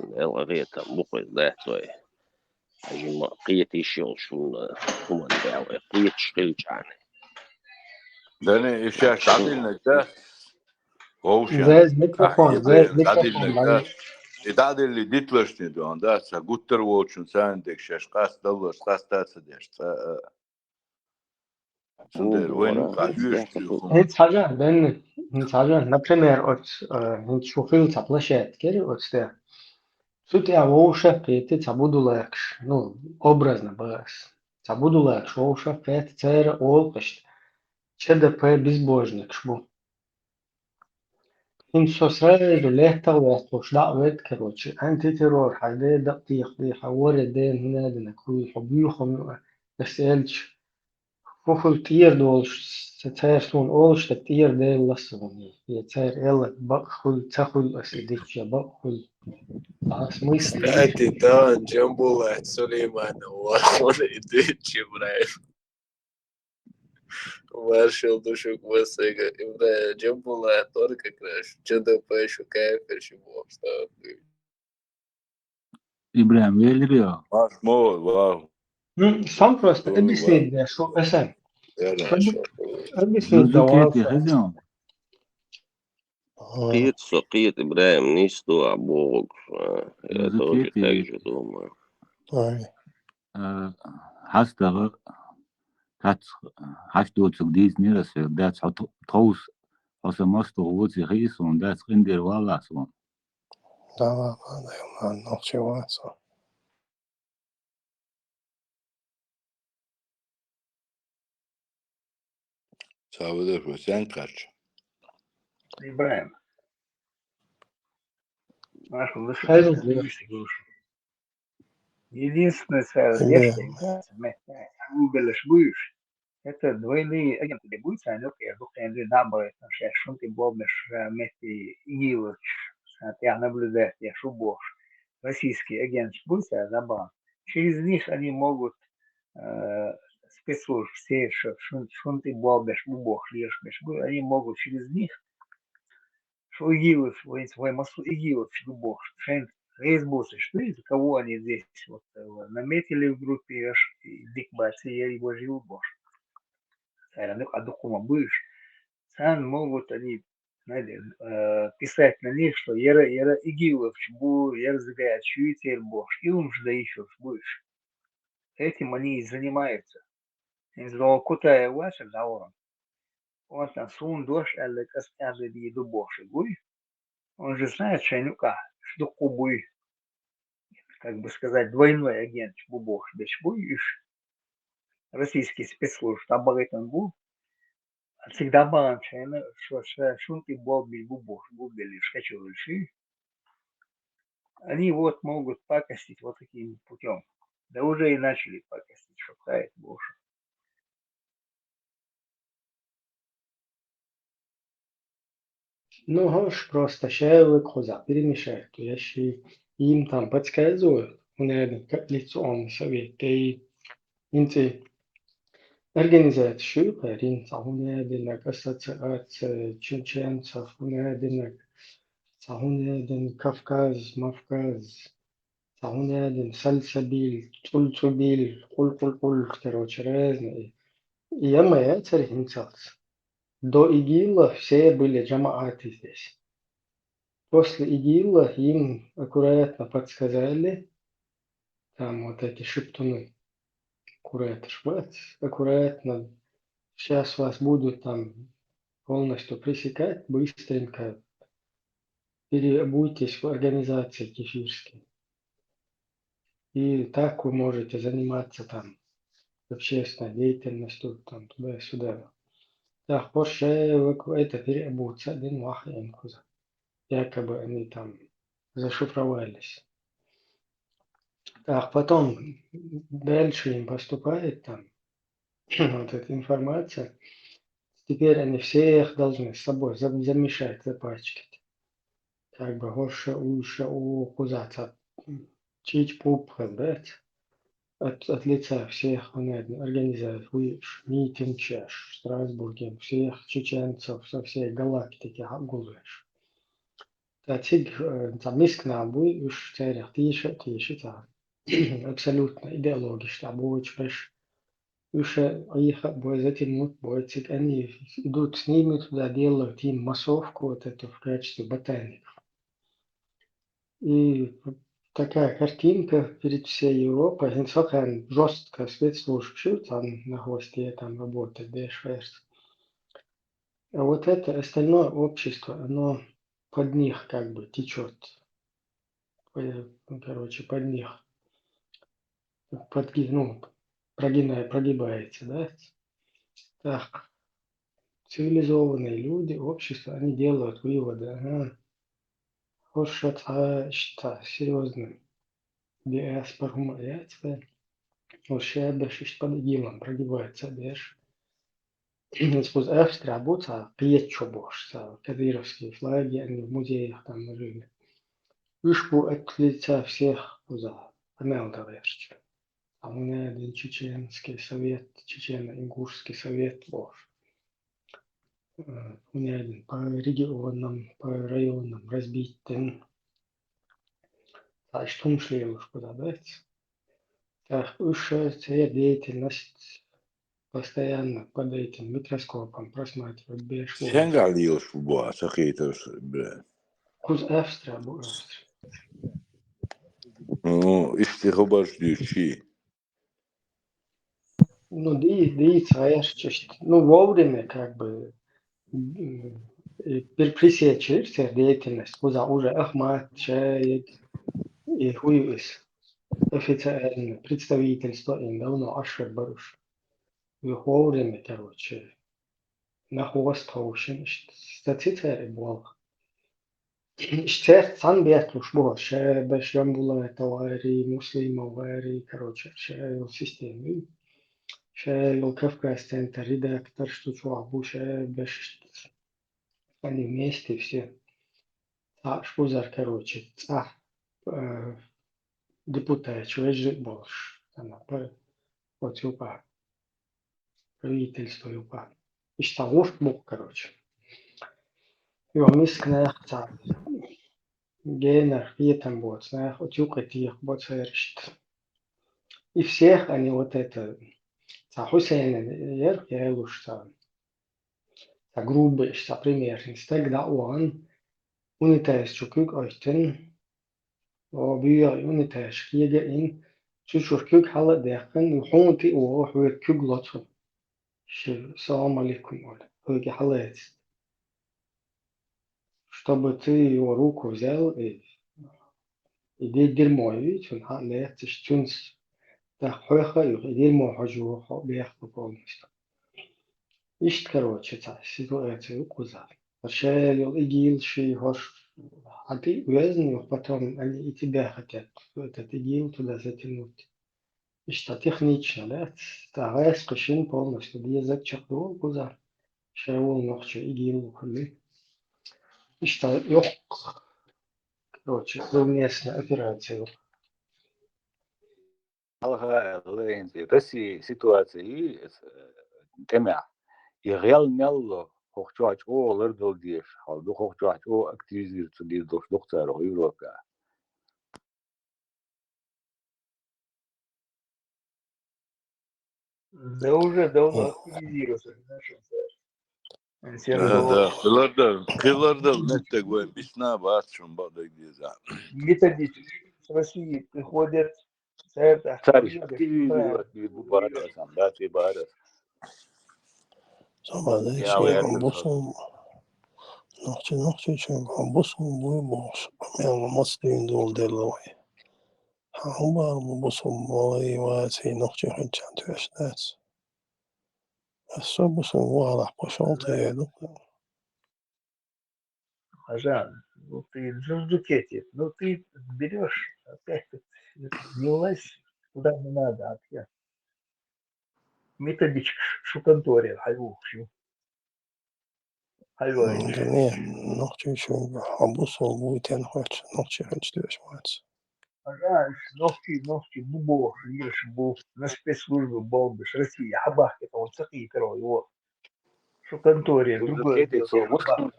الغيتا بقي ذات وي أجمع قيتي شيل شون هم الدعوة قيت شغل جاني داني إشاش عدلنا ده غوشان زي ميكروفون عدلنا ده اللي ديتلشني دون ده سقطر ووشن ساندك شاش قاس دلش قاس تاسدش سندر وين قاعدوش هيت حاجة بين هيت حاجة например هيت شوفيل تبلشت كده وتستاه Тут я воуша пети цабудулакш, ну, образно бас. Цабудулакш воуша пети цера олкашт. ЧДП безбожникш бу. Им сосреду лехта вястуш дعвет, короче, антитеррор, хайде дактих, дي حوري دين هنا دنا كل حبيخم بسألش. فوخل تير دولش ستيرسون أولش تير ديل لسوني. يتير إلك بقخل تخل أسديك بقخل. смысле Кстати, да, Джамбулат Сулейманова, он идет Ибраим. Маршал душок Васыга, Ибраим, Джамбулат, только краш, ЧДП, Шукаев, Шибов, что إبراهيم ويلريو ماش مول واو сам просто объяснить, да, что это. Объяснить زوزوكيتي давал. خزيهم قيت إبراهيم نيستو عبوك دوجي زوزوكيتي تاجي دوما هستغ هات هشتوت ديز نيرس داتس توس وسمستو ووتي خيسون داتس قندير والله سون لا هذا يوم النقش واسع Salvador, você é encaixa. إبراهيم наш лучше حلو слушай. Единственное, إيه выберешь будешь, это двойные агенты будут, они я набрать, я шум ты бомбишь, мети игилыч, я наблюдаю, я шубош. Российские агенты будут, забавно. Через них они могут спецслужб, все, шум ты бомбишь, бубош, лишь, они могут через них что игилыч, свой массу игилыч, бубош, Рейсбусы, что из-за кого они здесь вот, наметили в группе Дикбаси, я его жил бош. А духома будешь, сам могут они знаете, писать на них, что яра игилов чбу, яра загает чуитель бош, и он же да еще будешь. Этим они и занимаются. Из кутая ваша дауром. Он там сун дождь, але каскады еду боши буй. Он же знает, что что кубуй. Как бы сказать, двойной агент Бубош Бешбуиш, российский спецслужб, там Баритон Бу, всегда баланчайно, что шунки Бобби Бубош, Бубби лишь хочу решить. Они вот могут пакостить вот таким путем. Да уже и начали пакостить, что хает больше. Ну, гаш просто шаевик хоза перемешает. Я ще им там подсказывают. У меня как лицо он совет. Ты инте организация шука, ринца, у меня динак ассоциация чеченцев, у меня динак Сахунядан, Кавказ, Мавказ, Сахунядан, Сальсабиль, Цульцубиль, Куль, короче, разные. И я моя царь До ИГИЛа все были джамааты здесь. После ИГИЛа им аккуратно подсказали, там вот эти шептуны, аккуратно, сейчас вас будут там полностью пресекать, быстренько переобуйтесь в организации кефирские. И так вы можете заниматься там общественной деятельностью, там туда-сюда. Так, позже это переобуться один вахин куза. Якобы они там зашифровались. Так, потом дальше им поступает там вот эта информация. Теперь они всех должны с собой замешать, запачкать. Как бы гоша, уша, кузаться, чить, пуп, дать. От лица всех организаций, митинг в Страсбурге, всех чеченцев со всей галактики гулаешь. Татиг там мискнабуй уж царях тише там. Абсолютно идеологично обучаешь. Уж их бой затянут, бойцик, они идут с ними туда, делают им массовку вот эту в качестве ботаников. И такая картинка перед всей Европой. Инсохан жестко спецслужб там на хвосте там работает, ДШВС. А вот это остальное общество, оно под них как бы течет. Короче, под них. Прогибается, да? Так. Цивилизованные люди, общество, они делают выводы. Ага. Хошата счета серьезно. Диаспорум яйца. Ошибаешься под игилом, прогибается, бежишь. Спус Австрия работа, пьечо бош, кадыровские флаги, они в музеях там жили. Вышку от лица всех за Амелдовешча. А у меня один чеченский совет, чечено-ингушский совет бош. У меня один по регионам, по районам разбитым. А что шли уж куда дать? Так, уж деятельность постоянно под этим микроскопом просматривать бешвоз. Sen galios boa, sakitos. Куз Австрия, Австрия. Ну, истихобаш дючи. Ну, ну, вовремя, как бы, пресечь деятельность, куда уже Ахмат, Шаик и Хуюис, официально, представительство им давно Ашер Баруш. И вовремя, короче, на хвост хаушен, статистика был. Штер сам бетлуш был, ше бешем было товари, муслимов, вари, короче, ше системы. Ше Кавказ центр, редактор, что чувак, ше беш, они вместе все. Шпузар, короче, депутат, человек больше. Она вот юпа, правительство юпа. И что уж бог, короче. Его мискнах цар. Генер, и там вот, знах, вот юка тих, вот сэршт. И всех они вот это, за Хусейна, я лучше, за грубый, за примерность. Тогда он унитаз чукук ойстен, وبيع يونتاش كيجا إن تشوف كيك حلا داخن وحونتي وهو كيك لطف شو السلام عليكم ولا هو حالات чтобы ты его руку взял и иди дерьмо ведь он халет тюнс да хуйха и дерьмо хожу беху полностью ишт короче та ситуация укуза Шел игил ши хош а ты уязвил потом они и тебя хотят этот игил туда затянуть. И что технично, да? Стараясь скашин полностью, где язык чертовал куза, шеул ночью и гил кулы. И что, ёх, короче, совместная операция. Алга лэнти таси ситуации темя. И реал мелло хохчач о лердл диш, хал до хохчач о активизируется дир дош доктор Европа. Да уже давно активизировался в нашем сайте. Да, килордер нетте гуем бисна баатшун бадак диза. Методически с России приходят сайт Цариш активизируют. активизируется дир бубара сам, да, ты бара. Sabah Я şey уверен, bambusun nokta bambusun bu boş. Yani masayın dolu deloy. Hamba bambusun boy ve şey nokta hınçan tüyesnet. Asabusun wala başolta yedik. Жан, ну ты джундукетти, ну ты берешь, опять не влазь куда не надо, опять. Методичка шукантория, хальвухши. Хальвайш. Ne nokta şu bambusun bu iten hoç nokta hınç tüyesnet. Жан, ногти, бубо, лишь бу, на спецслужбы бомбишь, Россия, хабах, это он цаки, короче, вот. Шукантория, другое Türkiye'de дело, хабах.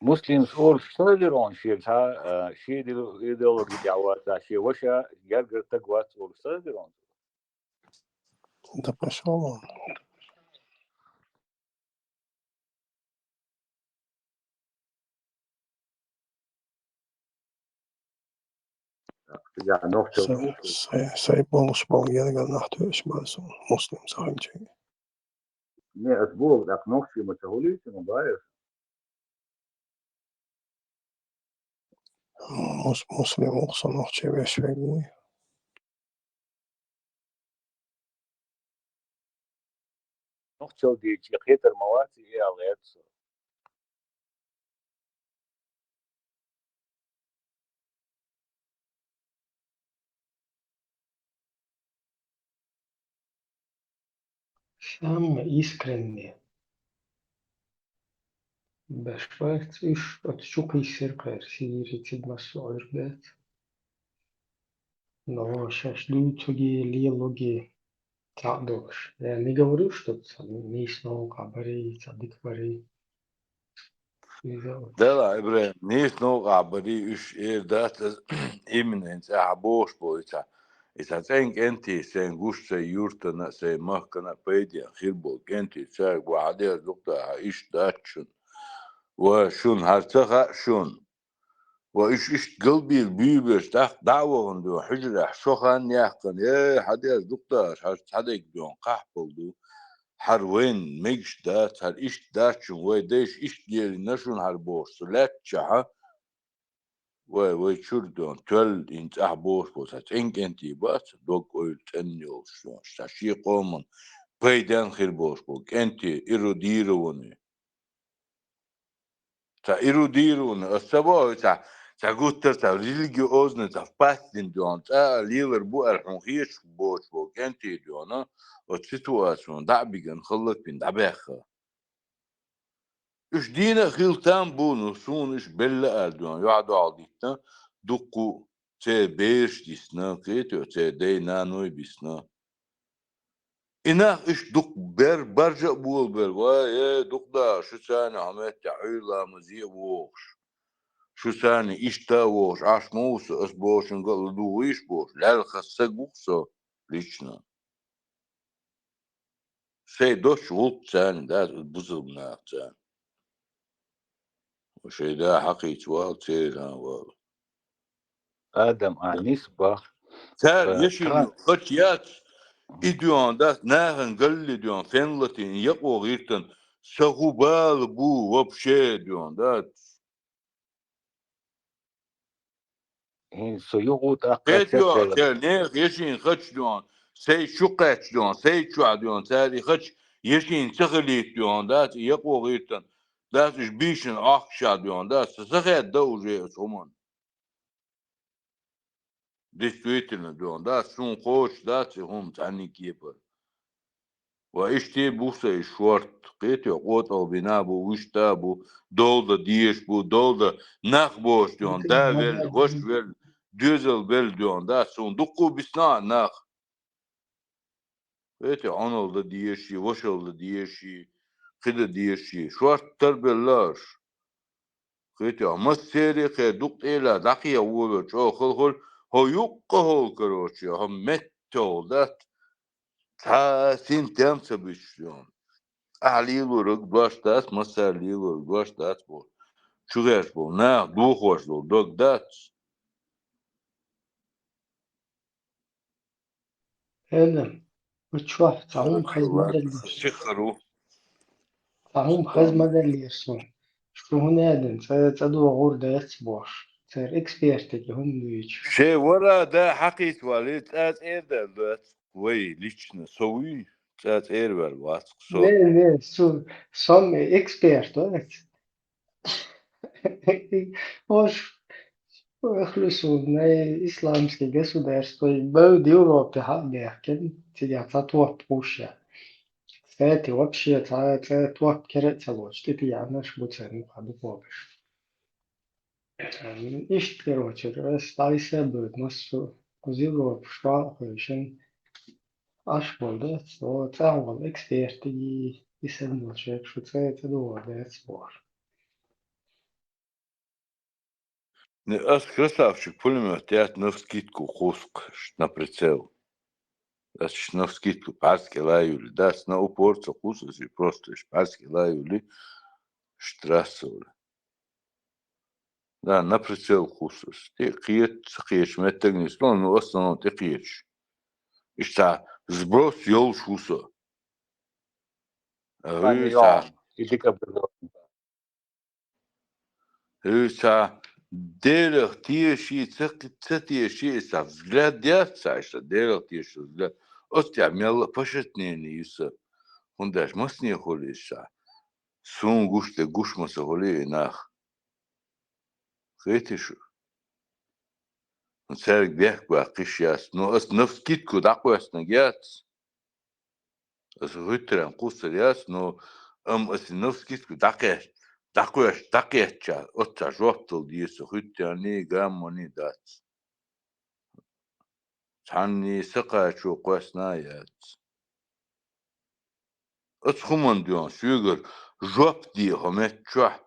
Muslims or stajderon şir ha şir ideoloji davata şir vaşa gergertek vat or stajderon. Da pошел он. Ya nokta Say boş bol yerine nahtüyesmez. Muslim sahimci. ne atbol dak nokta mutahuli sen bayır. Muslim olsa nokta ve şey bu. Nokta diye yeter mavati ya alayat. Самое искреннее. Башфарт иш от шука исеркер сири тидмас ойрбет. Но шаш лютуги лиологи تعدوش. Я не говорю, что не снова кабари, цадик бари. Dela Ibrahim, nis no gabari üş erdat imminent boş boyta. İsa sen enti sen guşse yurtana sen mahkana peydiya khirbo enti sen bu adiyaz dokta iş daçun. Ve şun hartaha şun. وإيش قلبي البيبش تاخ دعوة دو حجرة شوخان يحقن حديث دكتور حديث دون قحبل دو حروين ميش دات هر إيش دات شو ويديش إيش ديري نشون هالبوش سلات شحا ويشور دون تول إنت أحبوش بوسات إنك إنتي بات دوك أول تنيو شلون شاشي قومن بيدان خير بوش بوك إنتي إرو ديروني تا إرو ديروني السبوع تا قلت تا ريلجي أوزن تا فاستين دون تا ليلر بو الحنخيش بوش بوك إنتي دونا وتسيتواسيون دعبيجن خلق بين دعباخا إش دينا خيلتان بونو سون إش بلا أردوان يعدو عديتنا دقو تي بيش ديسنا كيتو تي دي نانوي بيسنا إناخ إش دق برجع بول واي دق دا شو ساني عمت تعيلا مزيع ووش شو ساني إش تا ووش عاش موس أسبوش نقل دو إيش بوش لا الخسق بوكسو ليشنا سي دوش ولد ساني دا البزل بناك ساني وشي دا حقيت وال تيران وال آدم نسبة تار يشين تران خطيات إديون دا ناهن قل ديون فنلتين يقو غيرتن سغوبال بو وبشي ديون دا هين سيوغوت أقاتت قيديون تار نيغ يشين خطش ديون سي شقات ديون سي شوع ديون تاري خطش يشين تخليت ديون دا يقو غيرتن دا إش بيشن أخشا ديون دا سخيت دوجي اسهمان Действительно, да, сун خوش دا هم تعني كيبر وإشتي بوسا شورت قيت يقوت أو بنابو وشتابو دولدا ديش بو دولدا نخ بوش ديون مثل دا ويل مدار وش ويل دوزل ويل ديون دا سون دقو بسنا نخ قيت عنل دا ديشي وشل دا ديشي خدا ديشي شورت تربلاش قيت مس سيري خي دق إلى دقيا وولو شو خل هو يقه هول كروشي هم متول دا سين تام سبيشون أهليلو رقباش داس مساليلو رقباش داس بول شو غير بول نا دو خوش دول دوك داس آدم بتشوف تعوم بارك خز الله مدى شخرو تعوم خز مدى اللي يرسون شو هنا آدم تدو غور دا يتبوش تر إكسبيرتك هم دويش شي ورا دا حقيت والي تات اير دا دات وي ليشنا سوي تات اير والواسق سو Не, сам эксперт, да? Ош хлусудное исламское государство, бауд Европе حقيقة تيجي تطوح بوشة. Кстати, вообще, تطوح كرت لوش, ты я наш буцен قد بوبش. إيش короче, ستايسة بود نصو كوزيرو بشوا خيشن أش بولدت, so تعمل эксперт يسمى شيء شو تدور ده سبور. Аз красавчик пулемет тят на вскидку хуск на прицел. Да на вскидку парски лаюли, да на упорца хусас и просто парски лаюли штрассовали. Да, на прицел хусас. Ти қиет меттегнис, но в основном ти қиетш. Ишта сброс ёл шуса. أنا يوم إديك أبدو Рыса делах тиеши, цатиеши, са взгляд дяца, что делах тиеши взгляд. Остя мяла пашетнени иса. Хундаш масни холиша. Сун гуште гушмаса холи нах. Хэтишу. Он царик бях бахкишяс. Но ас навскидку дакуяс нагяц. Ас гытран кусаряс, но ас навскидку дакяс. Дакуяс, отца жоптал диеса хыттяни гаммани дац. Цанни саqa шо қуаснаят. Ацхуман дион шугар жоп ди хамет чуа.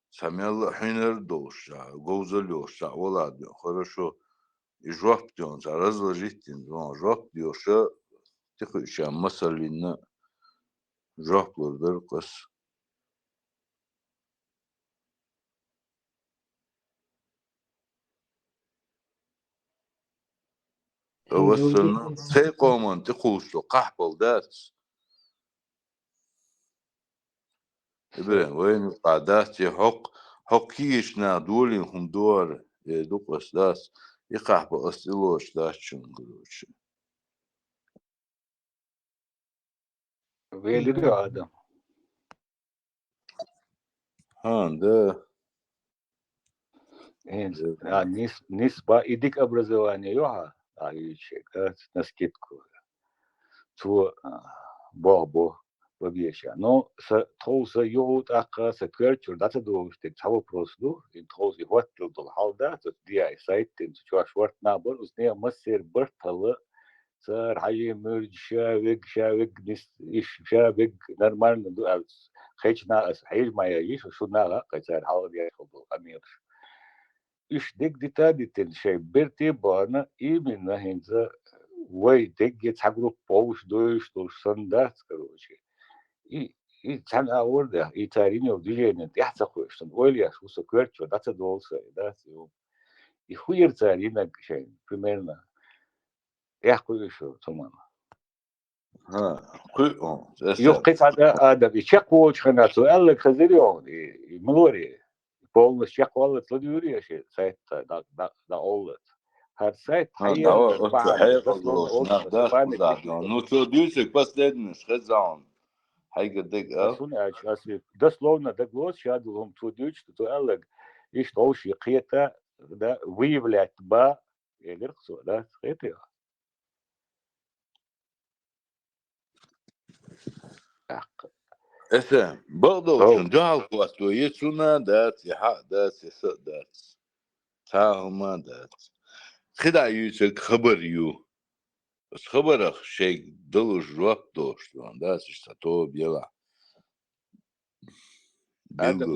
Самял хинер доша, гоузалёша, оладно. Хорошо. И жоп дион за разложить дион жоп диоша. Тихо масалина жоп лордер қас. وصلنا سيقومون تخوشو قحبل داس إبراهيم وين قعدات حق كيشنا دولين هم دور دوقس داس يقحبل أستلوش داس شنقلوش ويلي آدم هان ده نسبة إيديك образование يوها شيء نسكتكو تو بابو وبيشا но توسا يوت أقا سكرتشر داتا دوشتك تاو بروسدو إن توسي هوتل دول حالدا دي أي سايت إن تشوا شورت نابر وسنيا مصير برتلا صار حاجة مرج شاوق نس إيش شاوق نرمال ندو ألس خيش ناقص حيج ما يجيش وشو ناقا قصار حاول ياخذ أمير إيش ديك دي تادي تنشي برتي بانا إيمنا هنزا وي ديك يتحقلو بوش دوش سندات كروشي إي تحن أورده إي تاريني وديجيني تحت خوشتن أولياش وسكرتشو داتا دولسا دات يوم يخوير تارينك شيء примерно يحكوا شو ثمان ها يوقف هذا آدم يشقوش خناتو قال لك خزيريون ملوري بولش شقوا تلديوري شيء سايت دا أولت هاد سايت حير بس لون أولت بس نو تو دوسك بس لدنش خزان حاجة ديك بس هنا أسي دس لون دا جلوس شادو هم تو دوش تو قال لك إيش توش يقيتا دا ويبلات با يلرقصو دا قيتي اسم برضو شن جهل قواتو يسونا دات يحق دات يسق دات تاهما دات خدع يوسك خبر يو بس خبرك شيء دلوش وقت دوش لون دات اشتاتو بيلا آدم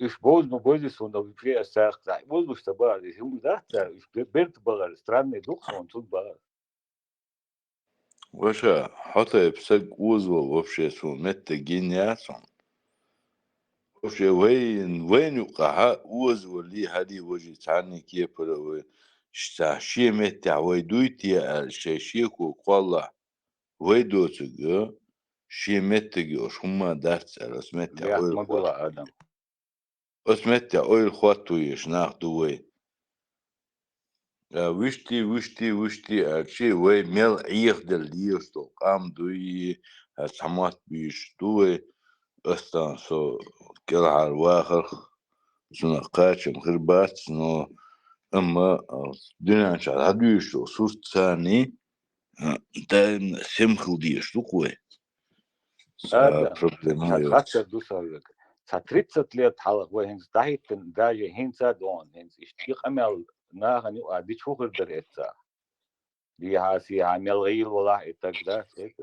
إيش بوز بوزيس ونو في أساق بوز مش تبار هم ذات إيش بيرت بغر ستراني دوخون تون بغر وشا حتى يبسق وزو وفشي سو مت جينياسون وفشي وين يقع وزو اللي هدي وجي تعني كيف لو شتاشي مت ويدويتي الشيشيكو قولا ويدوتو شي مت جوش هما دارت رسمت ليه اويل ما قول آدم اسمت اويل خواتو يشناخ دوي وشتي شي وي ميل عيخ دل ليشتو قام دوي سمات بيش دوي استان سو كل على الواخر سنة قاتشم خربات سنو اما دنيا شعر هدويشتو سوست ثاني دايم سمخل ديشتو قوي آدم проблема خاطر دوسالك 30 ليت حلق وهنز دايتن داجي هنزا دون هنز اشتيق أمل ناغني وعدي شوخر دريتسا دي هاسي عمل غيل ولا إتقداس هيك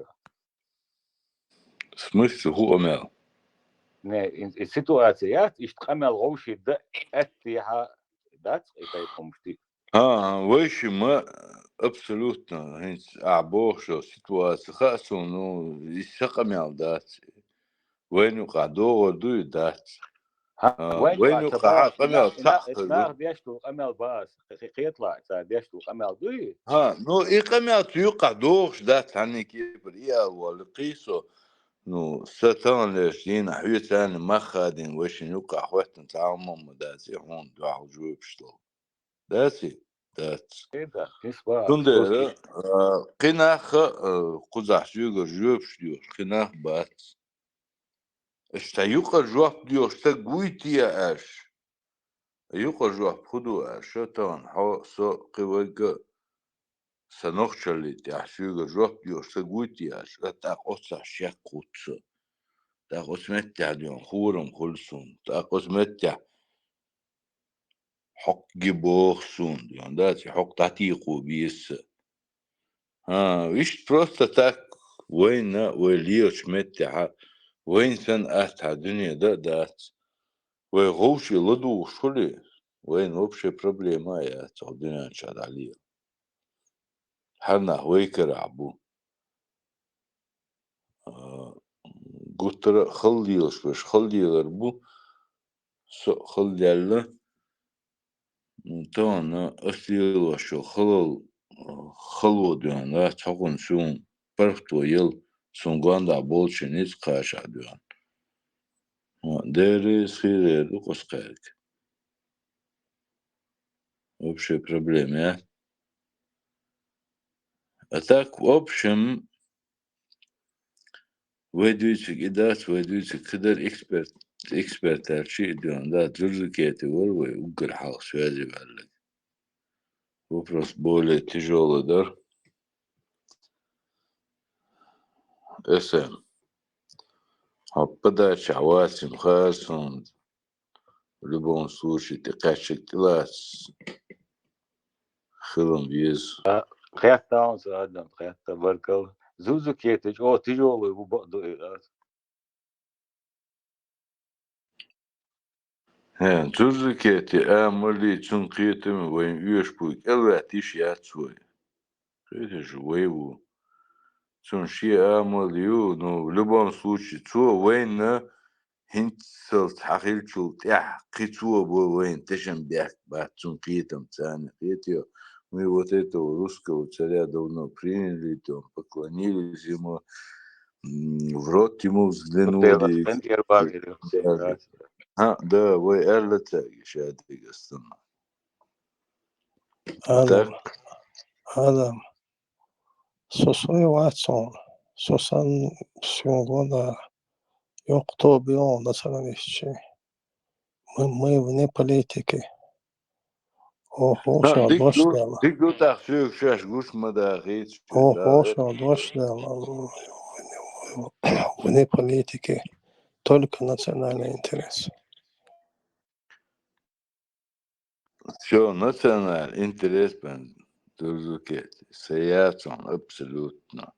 смысл هو امال نه السيتواسيات اشتقمل غوشي دا اتيها دات إتايكم شتي ها ويش ما ابسولوتنا هنس اعبوشو سيتواسي خاصو نو يسقم يالدات وين يقع دو ودو دات وين وين يقع قمل اتناغ ديشتو أمل باس يطلع ديشتو أمل دوي ها نو اي قمل يقع دوش دات عني كيف ريال والقيسو نو ستان ليشين حيوتان مخادين ويش يقع خواتن تعامم داتي هون دعو جوي بشلو داتي دات ايه ده نسبة تندر قناخ قزح جوغر جوبش ديوش قناخ بات اشتا يوقع جواب ديوش تا قويتيا اش يوقع جواب خدو اش تان حو سو قويق سنوخشالي تحشيغ جواب ديوش تا قويتيا اش تاقوص شاك قوتس تاقوص متع ديون خورم خلصون تاقوص متع حق جبوخسون ديون داتي حق تعتيقو بيس ها ويش بروستا تاك وين وليوش متع وين سن أتع دنيا دات وغوشي لدو شولي وين وبشي проблема يا الدنيا نشاد عليها حنا هويكر عبو قلت خليلش باش خليل بو خليل تونا أسليل وشو خلل خلو ديون لا تحقن سون برفتو يل سون غاندا بولشنيز قاشا ديون ديري سخيري لقص قارك وبشي проблем я а так в общем выйдете идать выйдете кдер эксперт арчи дион да джурзукети ворвы угр хал связи валик вопрос более тяжелый дар СМ подача васим хасон в любом случае ты качек класс خلهم بيز خيات داون سادم خيات بركو زوزو كيتج او تجولي وبقدو إيرات ها جورجيتي امولي تنقيتم وين يشبوك الواتيش ياتسوي خير جويو تنشي اموليو نو в любом случае تو وين هنت سلت حقيل شو تح قيتو بو وين تشم بيك بعد تنقيتم تاني قيتيو мы вот этого русского царя давно приняли, там, поклонились ему, в рот ему взглянули. Да, вы эрли тяги, шадига стана. Адам, сосой Ватсон, сосан года, кто бил на царевиче. Мы вне политики. Ого, что дождь дал. Ты гутах шук шаш гуш мадахит. Ого, что дождь дал. Вне политики. Только национальный интерес. Все, национальный интерес, бен, турзукет. Сияцон, абсолютно.